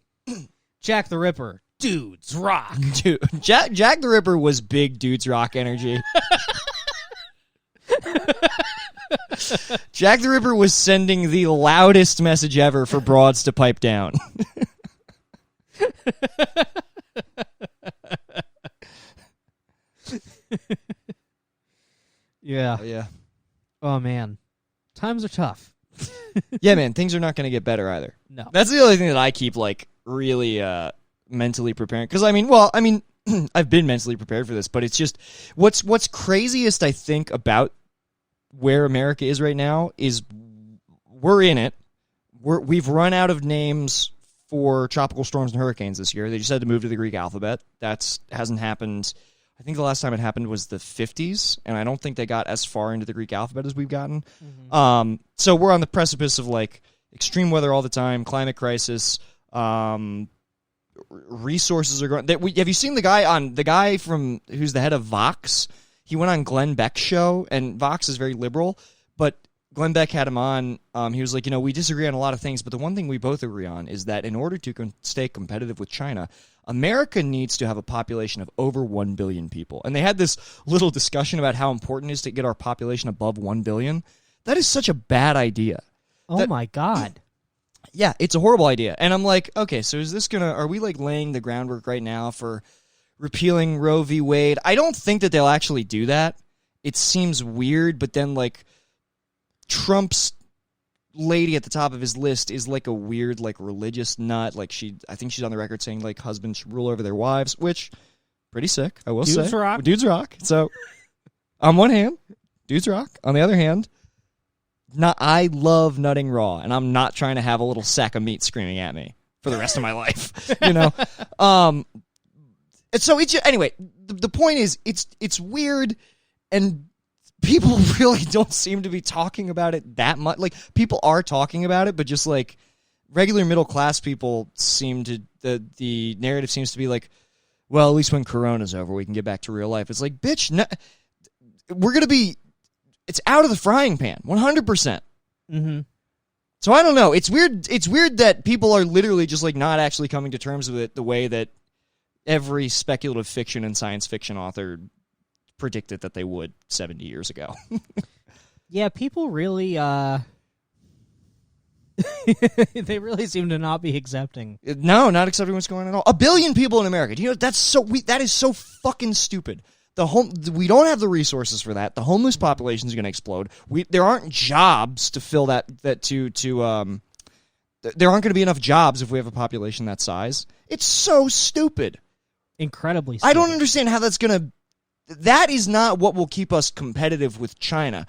Jack the Ripper, dudes rock. Dude, Jack the Ripper was big dudes rock energy. Jack the Ripper was sending the loudest message ever for broads to pipe down. Yeah. Yeah. Oh, man. Times are tough. Yeah, man. Things are not going to get better either. No. That's the only thing that I keep, like, really mentally preparing. Because, I've been mentally prepared for this, but it's just what's craziest, I think, about where America is right now is we're in it. We've run out of names for tropical storms and hurricanes this year. They just had to move to the Greek alphabet. That hasn't happened. I think the last time it happened was the 50s, and I don't think they got as far into the Greek alphabet as we've gotten. Mm-hmm. So we're on the precipice of like extreme weather all the time, climate crisis. Resources are going. Have you seen the guy from who's the head of Vox? He went on Glenn Beck's show, and Vox is very liberal, but Glenn Beck had him on. He was like, we disagree on a lot of things, but the one thing we both agree on is that in order to stay competitive with China, America needs to have a population of over 1 billion people. And they had this little discussion about how important it is to get our population above 1 billion. That is such a bad idea. My God. Yeah, it's a horrible idea. And I'm like, okay, so are we like laying the groundwork right now for repealing Roe v. Wade? I don't think that they'll actually do that. It seems weird, but then like Trump's lady at the top of his list is like a weird like religious nut. Like I think she's on the record saying like husbands should rule over their wives, which pretty sick, I will say. Dudes rock. Dudes rock. So on one hand, dudes rock. On the other hand, I love nutting raw, and I'm not trying to have a little sack of meat screaming at me for the rest of my life. So anyway, the point is it's weird, and people really don't seem to be talking about it that much. Like, people are talking about it, but just like regular middle class people seem to, the narrative seems to be like, well, at least when Corona's over, we can get back to real life. It's like, bitch, no, it's out of the frying pan, 100%. Mm-hmm. So I don't know. It's weird. It's weird that people are literally just like not actually coming to terms with it the way that every speculative fiction and science fiction author predicted that they would 70 years ago. Yeah, people really, they really seem to not be accepting. No, not accepting what's going on at all. 1 billion people in America. Do you know, that is so fucking stupid. We don't have the resources for that. The homeless population is going to explode. There aren't jobs to fill that there aren't going to be enough jobs if we have a population that size. It's so stupid. Incredibly stupid. I don't understand how that's going to... That is not what will keep us competitive with China.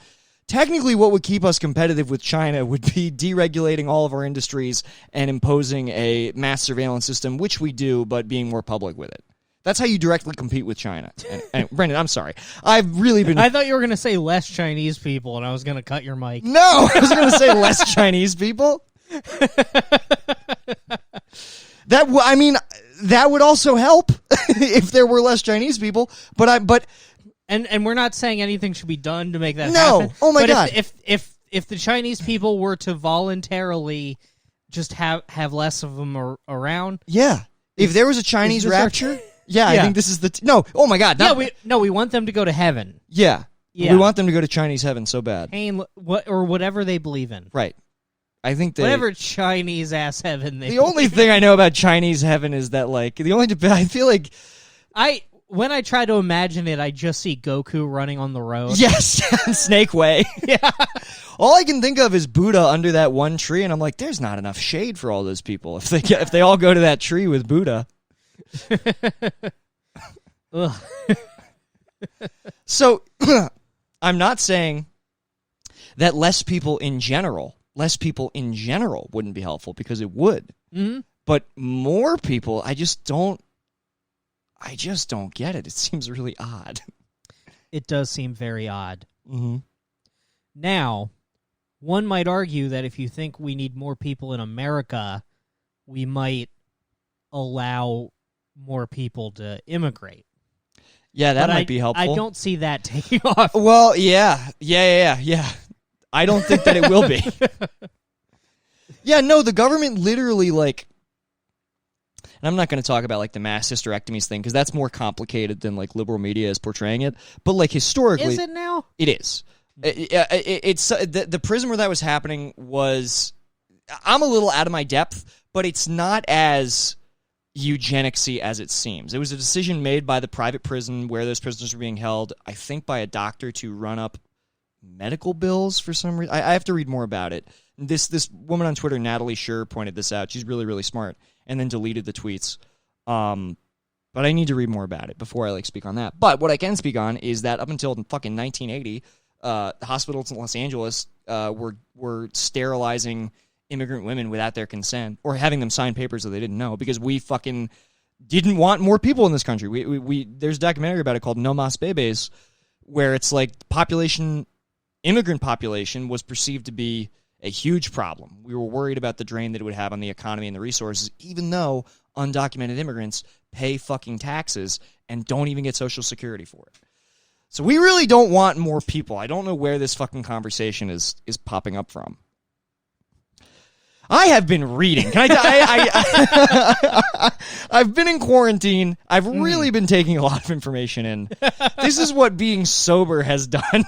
Technically, what would keep us competitive with China would be deregulating all of our industries and imposing a mass surveillance system, which we do, but being more public with it. That's how you directly compete with China. And Brendan, I'm sorry. I've really been... I thought you were going to say less Chinese people, and I was going to cut your mic. No, I was going to say less Chinese people. That would also help if there were less Chinese people. And we're not saying anything should be done to make that happen. No. Oh my God. If the Chinese people were to voluntarily just have less of them around. Yeah. If there was a Chinese rapture... Yeah, I think this is no. Oh my God! We want them to go to heaven. Yeah, we want them to go to Chinese heaven so bad. Or whatever they believe in. Right. I think whatever Chinese ass heaven they. The only thing I know about Chinese heaven is that I feel like when I try to imagine it, I just see Goku running on the road. Yes, Snake Way. Yeah. All I can think of is Buddha under that one tree, and I'm like, there's not enough shade for all those people if they all go to that tree with Buddha. So I'm not saying that less people in general wouldn't be helpful, because it would. Mm-hmm. But more people, I just don't get it. It seems really odd. It does seem very odd. Mm-hmm. Now, one might argue that if you think we need more people in America, we might allow more people to immigrate. Yeah, that might be helpful. I don't see that taking off. Well, yeah. I don't think that it will be. Yeah, no, the government literally, like... And I'm not going to talk about, like, the mass hysterectomies thing, because that's more complicated than, like, liberal media is portraying it. But, like, historically... Is it now? It is. It's the prison where that was happening was... I'm a little out of my depth, but it's not as eugenicsy as it seems. It was a decision made by the private prison where those prisoners were being held, I think by a doctor, to run up medical bills for some reason. I have to read more about it. This woman on Twitter, Natalie Scher, pointed this out. She's really, really smart, and then deleted the tweets. But I need to read more about it before I speak on that. But what I can speak on is that up until fucking 1980, hospitals in Los Angeles were sterilizing immigrant women without their consent, or having them sign papers that they didn't know, because we fucking didn't want more people in this country. We there's a documentary about it called No Mas Bebes, where it's like immigrant population was perceived to be a huge problem. We were worried about the drain that it would have on the economy and the resources, even though undocumented immigrants pay fucking taxes and don't even get Social Security for it. So we really don't want more people. I don't know where this fucking conversation is popping up from. I have been reading. Can I I've been in quarantine. I've really been taking a lot of information in. This is what being sober has done.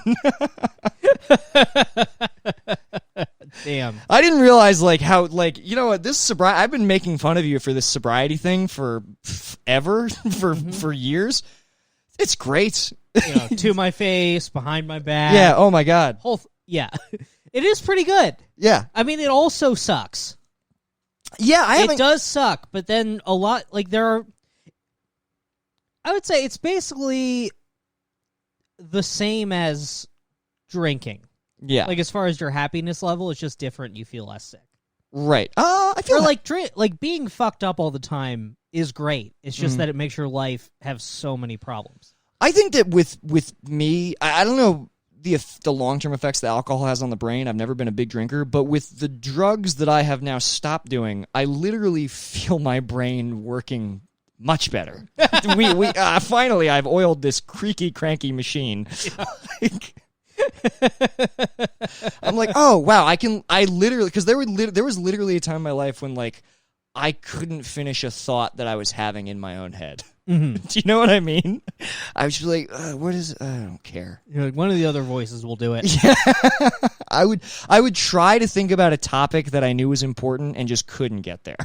Damn. I didn't realize how you know what, this sobriety, I've been making fun of you for this sobriety thing for years. It's great. To my face, behind my back. Yeah, oh my god. Yeah. It is pretty good. Yeah. I mean, it also sucks. Yeah, it does suck, but then a lot, I would say it's basically the same as drinking. Yeah. As far as your happiness level, it's just different. You feel less sick. Right. I feel being fucked up all the time is great. It's just that it makes your life have so many problems. I think that with me, I don't know the long-term effects that alcohol has on the brain. I've never been a big drinker, but with the drugs that I have now stopped doing, I literally feel my brain working much better. we finally, I've oiled this creaky, cranky machine. Yeah. I'm like, oh wow, I literally, because there was literally a time in my life when I couldn't finish a thought that I was having in my own head. Mm-hmm. Do you know what I mean? I was just like, what is? I don't care. One of the other voices will do it. Yeah. I would try to think about a topic that I knew was important and just couldn't get there.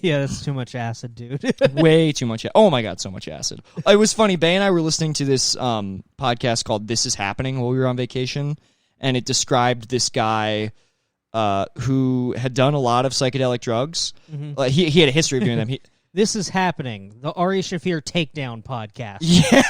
Yeah, that's too much acid, dude. Way too much. Oh my god, so much acid. It was funny. Bay and I were listening to this podcast called "This Is Happening" while we were on vacation, and it described this guy who had done a lot of psychedelic drugs. Mm-hmm. He had a history of doing them. This Is Happening, the Ari Shaffir Takedown podcast. Yeah.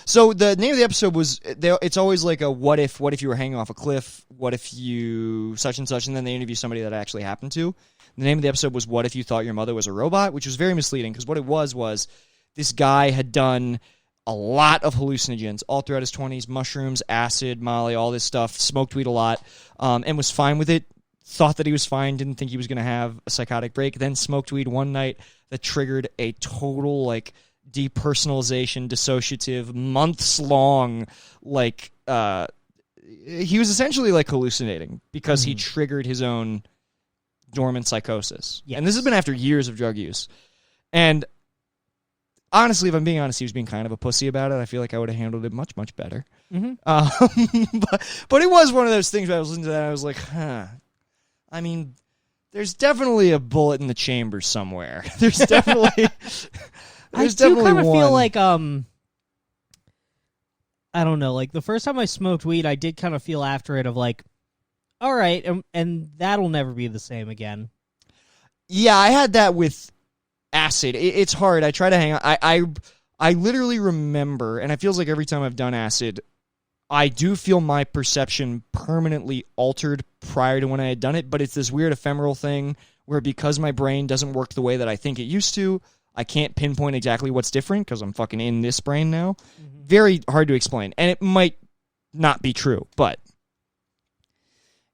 So the name of the episode was, it's always like a what if you were hanging off a cliff, what if you such and such, and then they interview somebody that actually happened to. The name of the episode was What If You Thought Your Mother Was a Robot, which was very misleading, because what it was this guy had done a lot of hallucinogens all throughout his 20s, mushrooms, acid, Molly, all this stuff, smoked weed a lot, and was fine with it, thought that he was fine, didn't think he was going to have a psychotic break, then smoked weed one night that triggered a total, depersonalization, dissociative, months-long, he was essentially, hallucinating because he triggered his own dormant psychosis. Yes. And this has been after years of drug use. And honestly, if I'm being honest, he was being kind of a pussy about it. I feel like I would have handled it much, much better. Mm-hmm. But it was one of those things where I was listening to that and I was like, I mean, there's definitely a bullet in the chamber somewhere. There's definitely... I do kind of feel like, I don't know, the first time I smoked weed, I did kind of feel after it of all right, and that'll never be the same again. Yeah, I had that with acid. It's hard. I try to hang on. I literally remember, and it feels like every time I've done acid, I do feel my perception permanently altered prior to when I had done it, but it's this weird ephemeral thing where because my brain doesn't work the way that I think it used to, I can't pinpoint exactly what's different because I'm fucking in this brain now. Mm-hmm. Very hard to explain. And it might not be true, but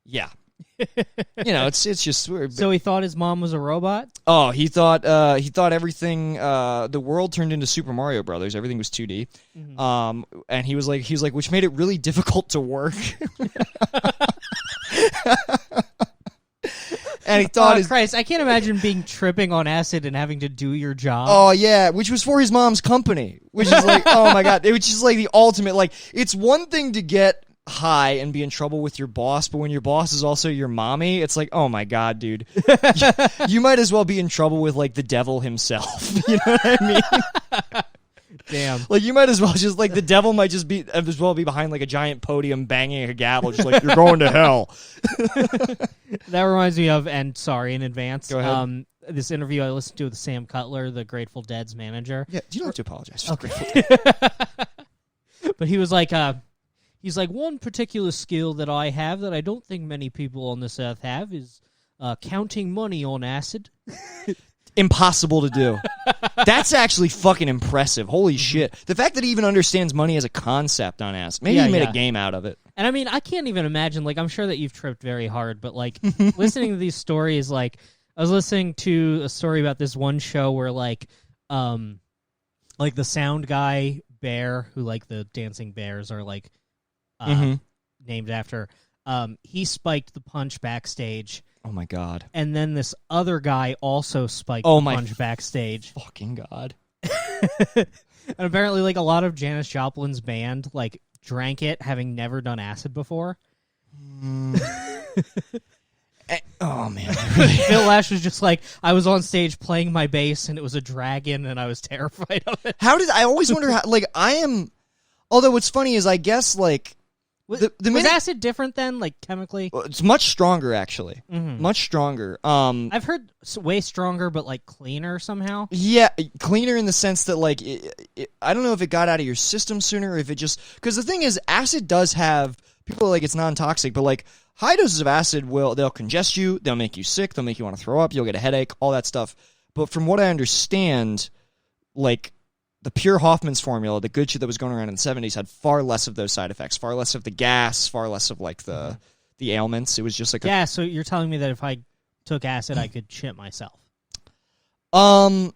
yeah. It's just weird. So he thought his mom was a robot? Oh, he thought everything, the world turned into Super Mario Brothers. Everything was 2D. Mm-hmm. And he was like, which made it really difficult to work. And he thought, Christ, I can't imagine being tripping on acid and having to do your job. Oh yeah, which was for his mom's company, which is oh my god, which is the ultimate. It's one thing to get high and be in trouble with your boss, but when your boss is also your mommy, it's oh my god, dude, you might as well be in trouble with the devil himself. You know what I mean? Damn. Like, you might as well just, like, the devil might just be, as well be behind, like, a giant podium banging a gavel, just like, you're going to hell. That reminds me of, and sorry in advance, Go ahead. this interview I listened to with Sam Cutler, the Grateful Dead's manager. Yeah, you don't have to apologize. Okay. But he was like, he's like, one particular skill that I have that I don't think many people on this earth have is counting money on acid. Impossible to do. That's actually fucking impressive. Holy shit. The fact that he even understands money as a concept on acid. Maybe he made a game out of it. And I mean, I can't even imagine, like, I'm sure that you've tripped very hard, but, like, listening to these stories, like, I was listening to a story about this one show where, like the sound guy, Bear, who, like, the dancing bears are, like, named after, he spiked the punch backstage. Oh, my God. And then this other guy also spiked the punch backstage. Fucking God. And apparently, like, a lot of Janis Joplin's band, like, drank it, having never done acid before. Oh, man. Phil Lesh was just like, I was on stage playing my bass, and it was a dragon, and I was terrified of it. I always wonder how, like, although what's funny is I guess, like, was acid different then, like, chemically? It's much stronger, actually. Much stronger. I've heard way stronger, but, like, cleaner somehow. Yeah, cleaner in the sense that, like, I don't know if it got out of your system sooner or if it just... Because the thing is, acid does have... People are like, it's non-toxic, but, like, high doses of acid they'll congest you, they'll make you sick, they'll make you want to throw up, you'll get a headache, all that stuff. But from what I understand, like... The pure Hoffman's formula, the good shit that was going around in the 70s, had far less of those side effects, far less of the gas, far less of, like, the ailments. It was just like so you're telling me that if I took acid, I could shit myself? I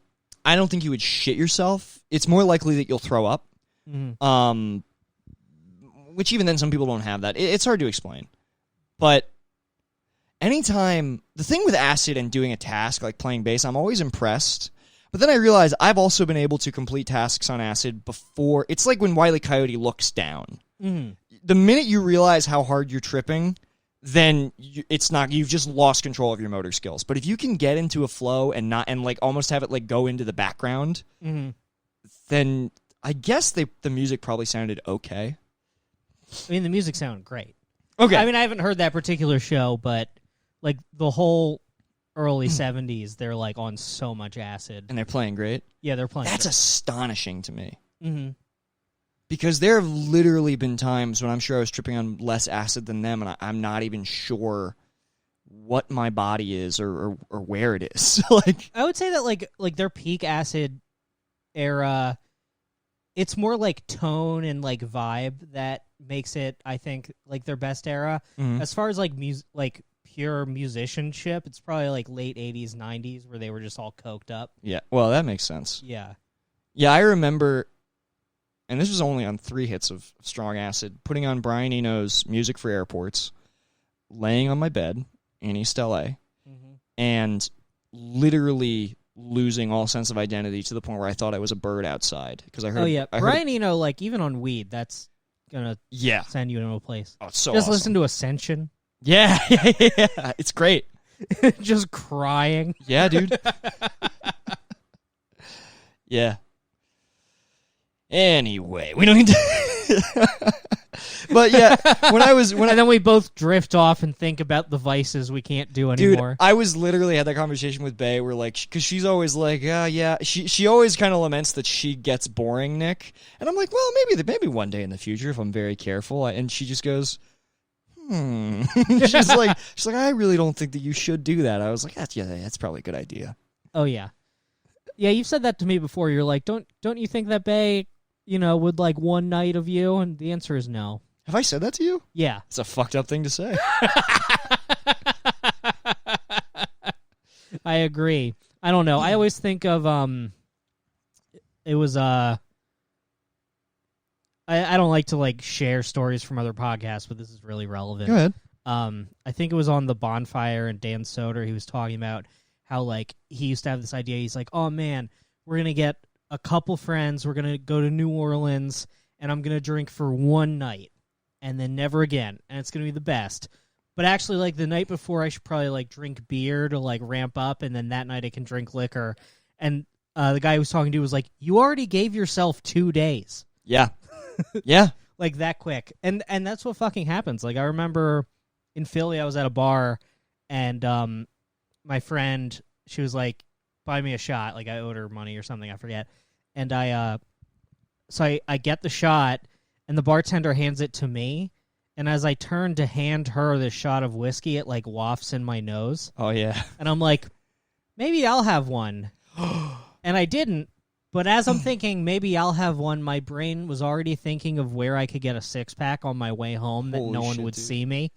don't think you would shit yourself. It's more likely that you'll throw up. Which even then, some people don't have that. It's hard to explain. But anytime... The thing with acid and doing a task, like playing bass, I'm always impressed... But then I realized I've also been able to complete tasks on acid before. It's like when Wile E. Coyote looks down. The minute you realize how hard you're tripping, then you've just lost control of your motor skills. But if you can get into a flow and like almost have it like go into the background, then I guess the music probably sounded okay. I mean, the music sounded great. Okay. I mean, I haven't heard that particular show, but like the whole early 70s, they're like on so much acid. And they're playing great? Yeah, they're playing That's great. Astonishing to me. Because there have literally been times when I'm sure I was tripping on less acid than them, and I'm not even sure what my body is or where it is. Like, I would say that like their peak acid era, it's more like tone and like vibe that makes it, I think, like their best era. As far as like like pure musicianship, it's probably like late 80s, 90s where they were just all coked up. Yeah, well, that makes sense. Yeah. Yeah, I remember, and this was only on 3 hits of strong acid, putting on Brian Eno's Music for Airports, laying on my bed in East LA, and literally losing all sense of identity to the point where I thought I was a bird outside. Because I heard, Brian Eno, like, even on weed, that's gonna send you into a place. Oh, it's so Just awesome. listen to Ascension. Yeah, it's great. Just crying. Yeah, dude. Yeah. Anyway, we don't need to... But yeah, and then we both drift off and think about the vices we can't do anymore. Dude, I was literally had that conversation with Bae where, like, because she's always like, yeah, she always kind of laments that she gets boring, Nick. And I'm like, well, maybe one day in the future if I'm very careful. And she just goes, she's like, I really don't think that you should do that. I was like, that's probably a good idea. Oh yeah, yeah. You've said that to me before. You're like, don't you think that Bae, would like one night of you? And the answer is no. Have I said that to you? Yeah. It's a fucked up thing to say. I agree. I don't know. I always think of it was I don't like to like share stories from other podcasts, but this is really relevant. Go ahead. I think it was on The Bonfire, and Dan Soder, he was talking about how like he used to have this idea. He's like, oh man, we're gonna get a couple friends, we're gonna go to New Orleans, and I'm gonna drink for one night and then never again, and it's gonna be the best. But actually, like, the night before, I should probably like drink beer to like ramp up, and then that night I can drink liquor. And the guy who was talking to was like, you already gave yourself 2 days. Yeah. Yeah. Like that quick. And that's what fucking happens. Like I remember in Philly, I was at a bar and my friend, she was like, buy me a shot. Like I owed her money or something, I forget. And I get the shot and the bartender hands it to me. And as I turn to hand her the shot of whiskey, it like wafts in my nose. Oh yeah. And I'm like, maybe I'll have one. And I didn't. But as I'm thinking, maybe I'll have one, my brain was already thinking of where I could get a 6-pack on my way home that no one would see me.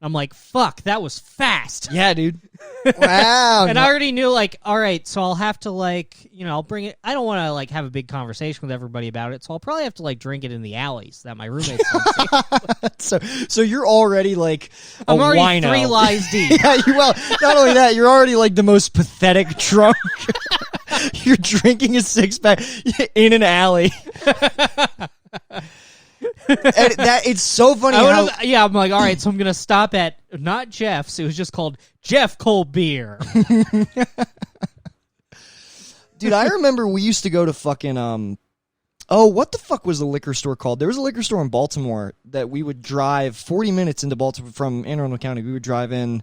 I'm like, fuck, that was fast. Yeah, dude. Wow. And I already knew, like, all right, so I'll have to, like, I'll bring it. I don't want to, like, have a big conversation with everybody about it, so I'll probably have to, like, drink it in the alleys that my roommates don't see. So you're already, like, I'm already wino. 3 lies deep. Yeah, well, not only that, you're already, like, the most pathetic drunk. You're drinking a 6-pack in an alley. And it's so funny I'm like, all right, so I'm going to stop at, not Jeff's, it was just called Jeff Cold Beer. Dude, I remember we used to go to fucking, what the fuck was the liquor store called? There was a liquor store in Baltimore that we would drive 40 minutes into Baltimore from Anne Arundel County. We would drive in,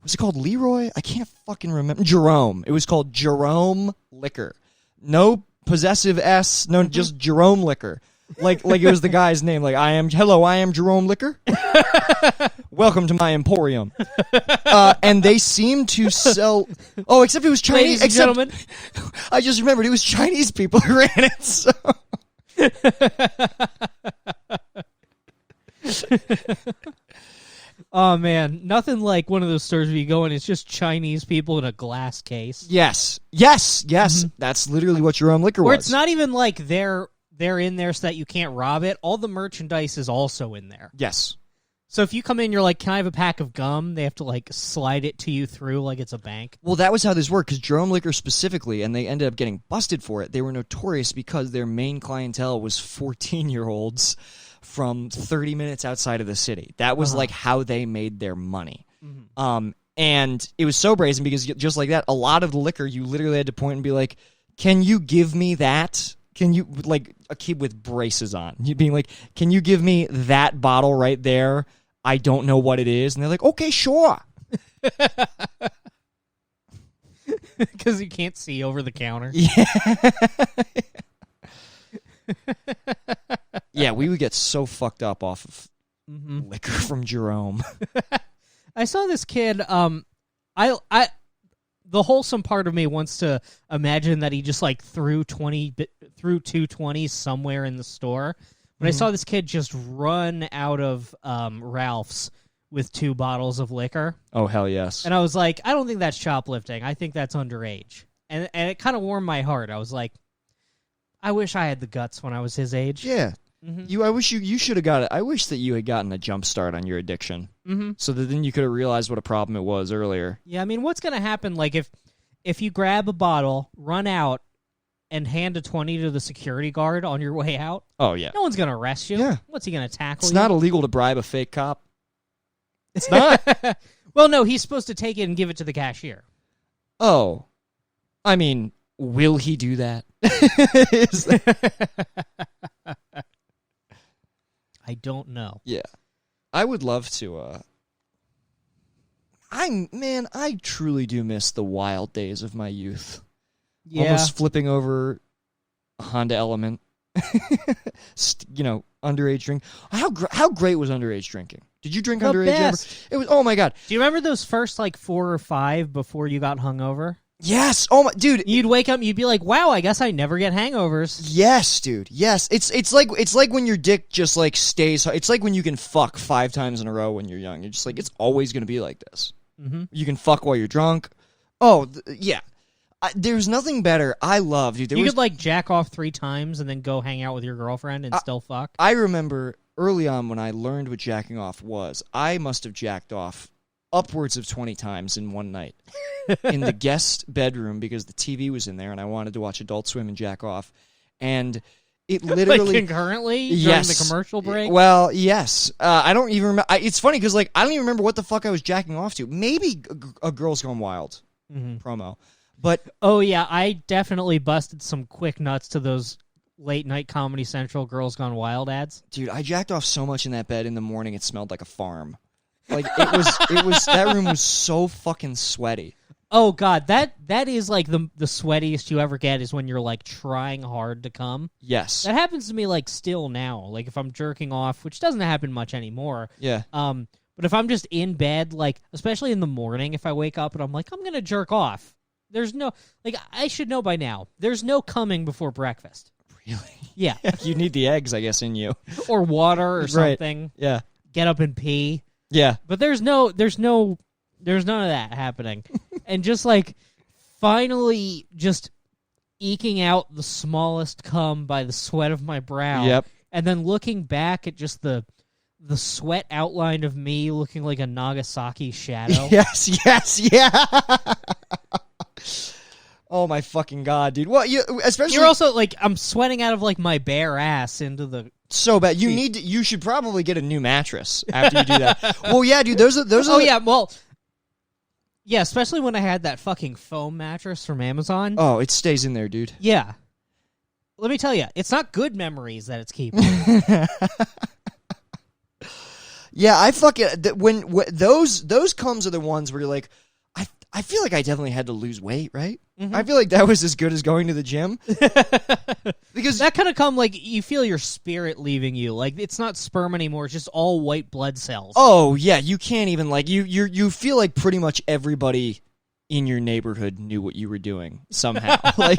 was it called Leroy? I can't fucking remember. Jerome. It was called Jerome Liquor. No possessive S, no, just Jerome Liquor. Like it was the guy's name. Like, I am Jerome Liquor. Welcome to my emporium. And they seemed to sell. Oh, except it was Chinese. Ladies and gentlemen, I just remembered it was Chinese people who ran it. So. Oh man, nothing like one of those stores where you go and it's just Chinese people in a glass case. Yes. Mm-hmm. That's literally what Jerome Liquor was. Where it's not even like they're in there so that you can't rob it. All the merchandise is also in there. Yes. So if you come in, you're like, can I have a pack of gum? They have to like slide it to you through like it's a bank. Well, that was how this worked, because Jerome Liquor specifically, and they ended up getting busted for it, they were notorious because their main clientele was 14-year-olds from 30 minutes outside of the city. That was like how they made their money. Mm-hmm. And it was so brazen because just like that, a lot of the liquor, you literally had to point and be like, can you give me that? Can you, like a kid with braces on, you being like, can you give me that bottle right there? I don't know what it is. And they're like, okay, sure. Because you can't see over the counter. Yeah. Yeah, we would get so fucked up off of liquor from Jerome. I saw this kid, the wholesome part of me wants to imagine that he just like threw 220s somewhere in the store. But I saw this kid just run out of Ralph's with 2 bottles of liquor. Oh, hell yes. And I was like, I don't think that's shoplifting. I think that's underage. And it kind of warmed my heart. I was like, I wish I had the guts when I was his age. Yeah. Mm-hmm. I wish you should have got it. I wish that you had gotten a jump start on your addiction, so that then you could have realized what a problem it was earlier. Yeah, I mean, what's going to happen? Like if you grab a bottle, run out, and hand a 20 to the security guard on your way out. Oh yeah, no one's going to arrest you. Yeah, what's he going to tackle? It's not illegal to bribe a fake cop. It's not. Well, no, he's supposed to take it and give it to the cashier. Oh, I mean, will he do that? I don't know. Yeah. I would love to, I truly do miss the wild days of my youth. Yeah. Almost flipping over a Honda Element. Underage drink. How great was underage drinking? Did you drink underage ever? It was, oh my God. Do you remember those first, 4 or 5 before you got hungover? Yes. Oh my, dude. You'd wake up and you'd be like, "Wow, I guess I never get hangovers." Yes, dude. Yes. It's like when your dick just stays. It's like when you can fuck 5 times in a row when you're young. You're just like, it's always going to be like this. Mm-hmm. You can fuck while you're drunk. Oh, yeah. There's nothing better. I love, dude. You could jack off 3 times and then go hang out with your girlfriend and still fuck. I remember early on when I learned what jacking off was. I must have jacked off upwards of 20 times in one night in the guest bedroom because the TV was in there and I wanted to watch Adult Swim and jack off. And it literally... concurrently? During the commercial break? Well, yes. I don't even remember... It's funny because I don't even remember what the fuck I was jacking off to. Maybe a Girls Gone Wild promo. But oh yeah, I definitely busted some quick nuts to those late night Comedy Central Girls Gone Wild ads. Dude, I jacked off so much in that bed in the morning it smelled like a farm. Like it was that room was so fucking sweaty. Oh god, that is like the sweatiest you ever get is when you're like trying hard to come. Yes. That happens to me like still now. Like if I'm jerking off, which doesn't happen much anymore. Yeah. But if I'm just in bed, like especially in the morning, if I wake up and I'm like, I'm gonna jerk off. There's no like I should know by now. There's no coming before breakfast. Really? Yeah. You need the eggs, I guess, in you. Or water or something. Right. Yeah. Get up and pee. Yeah. But there's none of that happening. And just like finally just eking out the smallest cum by the sweat of my brow. Yep. And then looking back at just the sweat outline of me looking like a Nagasaki shadow. Yes, yeah. Oh my fucking god, dude. Well, you're also like I'm sweating out of like my bare ass into the so bad. You should probably get a new mattress after you do that. Well, yeah, dude. Those are. Oh yeah, well, yeah. Especially when I had that fucking foam mattress from Amazon. Oh, it stays in there, dude. Yeah. Let me tell you, it's not good memories that it's keeping. Yeah, I fucking when those comes are the ones where you're like, I feel like I definitely had to lose weight, right? Mm-hmm. I feel like that was as good as going to the gym. Because that kind of come like you feel your spirit leaving you. Like it's not sperm anymore, it's just all white blood cells. Oh, yeah, you can't even like you feel like pretty much everybody in your neighborhood knew what you were doing somehow. Like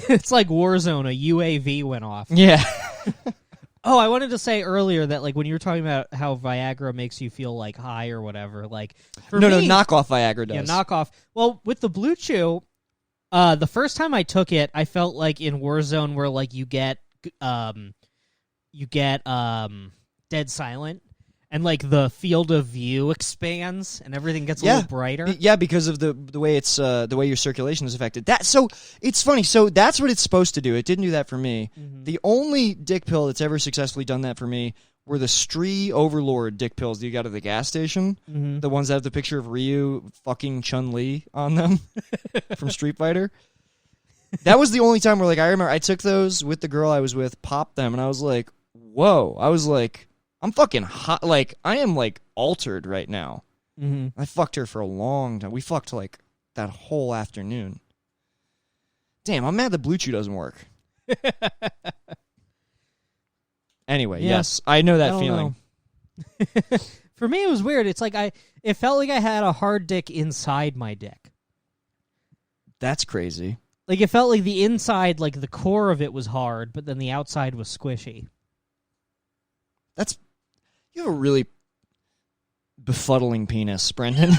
it's like Warzone, a UAV went off. Yeah. Oh, I wanted to say earlier that like when you were talking about how Viagra makes you feel like high or whatever, like no, knockoff Viagra does. Yeah, knockoff. Well, with the Blue Chew, the first time I took it, I felt like in Warzone where like you get dead silent and like the field of view expands and everything gets a little brighter. Yeah, because of the way it's the way your circulation is affected. So it's funny. So that's what it's supposed to do. It didn't do that for me. Mm-hmm. The only dick pill that's ever successfully done that for me were the Stree Overlord dick pills that you got at the gas station. Mm-hmm. The ones that have the picture of Ryu fucking Chun-Li on them from Street Fighter. That was the only time where like I remember I took those with the girl I was with, popped them, and I was like, whoa. I was like, I'm fucking hot. Like, I am, like, altered right now. Mm-hmm. I fucked her for a long time. We fucked, like, that whole afternoon. Damn, I'm mad the Blue Chew doesn't work. Anyway, yes, I know that feeling. Know. For me, it was weird. It's like it felt like I had a hard dick inside my dick. That's crazy. Like, it felt like the inside, like, the core of it was hard, but then the outside was squishy. You have a really befuddling penis, Brendan.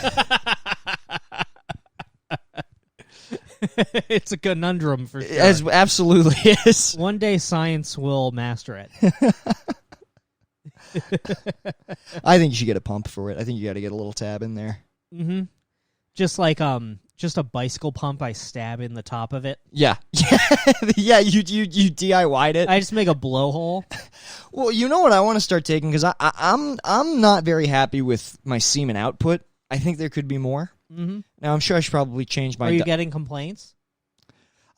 It's a conundrum for sure. It absolutely is. One day science will master it. I think you should get a pump for it. I think you got to get a little tab in there. Mm-hmm. Just like just a bicycle pump I stab in the top of it. Yeah. Yeah, you DIY'd it. I just make a blowhole. Well, you know what I want to start taking because I'm not very happy with my semen output. I think there could be more. Mm-hmm. Now I'm sure I should probably change my. Are you getting complaints?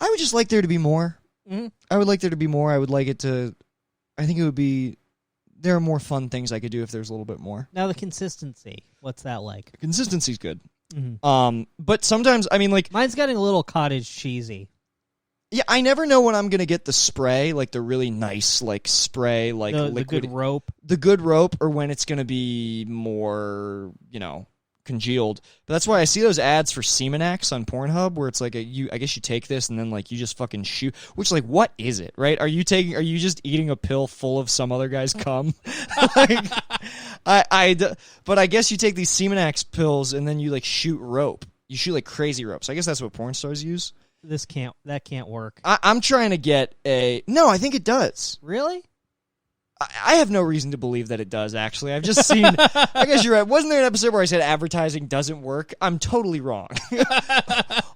I would just like there to be more. Mm-hmm. I would like there to be more. I would like it to. I think it would be. There are more fun things I could do if there's a little bit more. Now the consistency. What's that like? Consistency's good. Mm-hmm. But sometimes I mean, like mine's getting a little cottage cheesy. Yeah, I never know when I'm gonna get the spray, like the really nice, like spray, like liquid, the good rope, or when it's gonna be more, congealed. But that's why I see those ads for Semenax on Pornhub, where it's like I guess you take this and then like you just fucking shoot. Which like, what is it, right? Are you just eating a pill full of some other guy's cum? Like, but I guess you take these Semenax pills and then you like shoot rope. You shoot like crazy rope. So I guess that's what porn stars use. That can't work. I'm trying to get no, I think it does. Really? I have no reason to believe that it does, actually. I've just seen, I guess you're right. Wasn't there an episode where I said advertising doesn't work? I'm totally wrong.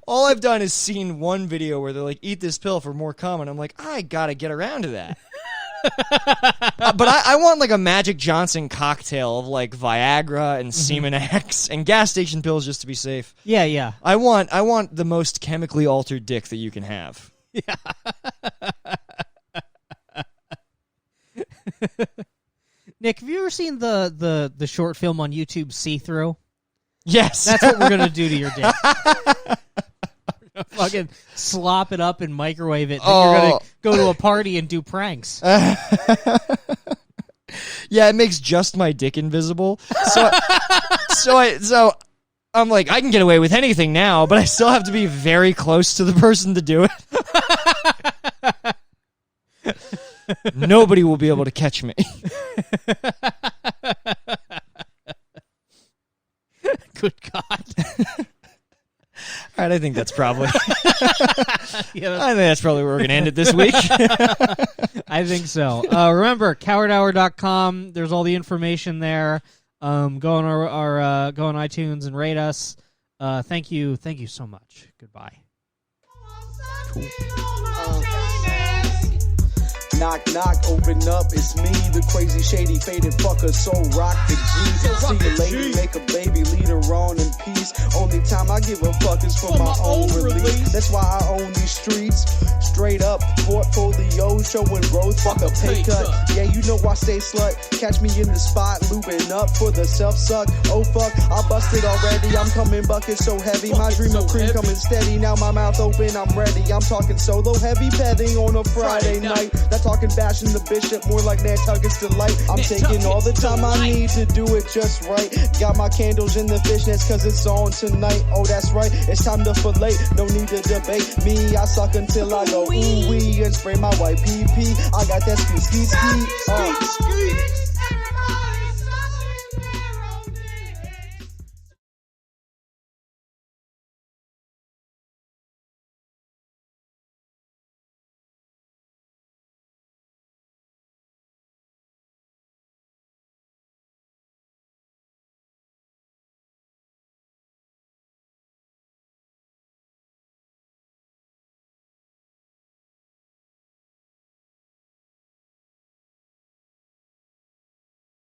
All I've done is seen one video where they're like, eat this pill for more cum, and I'm like, I gotta get around to that. But I want like a Magic Johnson cocktail of like Viagra and Semen X and gas station pills just to be safe. Yeah. I want the most chemically altered dick that you can have. Yeah. Nick, have you ever seen the short film on YouTube, See Through? Yes. That's what we're gonna do to your dick. Fucking slop it up and microwave it. Then you're gonna go to a party and do pranks. Yeah, it makes just my dick invisible. So I'm like, I can get away with anything now, but I still have to be very close to the person to do it. Nobody will be able to catch me. Good God. All right, I think that's probably. I think that's probably where we're gonna end it this week. I think so. Remember, cowardhour.com. There's all the information there. Go on go on iTunes and rate us. Thank you so much. Goodbye. Cool. Knock, knock, open up, it's me, the crazy, shady, faded fucker, so rock the G. See a lady, make a baby, lead her on in peace. Only time I give a fuck is for my own release. That's why I own these streets. Straight up, portfolio, showing growth, fuck a pay cut. Yeah, you know I stay slut. Catch me in the spot, looping up for the self-suck. Oh fuck, I busted already, I'm coming bucket so heavy. My dream of cream coming steady, now my mouth open, I'm ready. I'm talking solo, heavy petting on a Friday night. That's talking bashing the bishop, more like Nantucket's delight. I'm taking all the time I need to do it just right. Got my candles in the fishnets cause it's on tonight. Oh, that's right, it's time to fillet. No need to debate me, I suck until I go ooh-wee and spray my white pee-pee. I got that ski.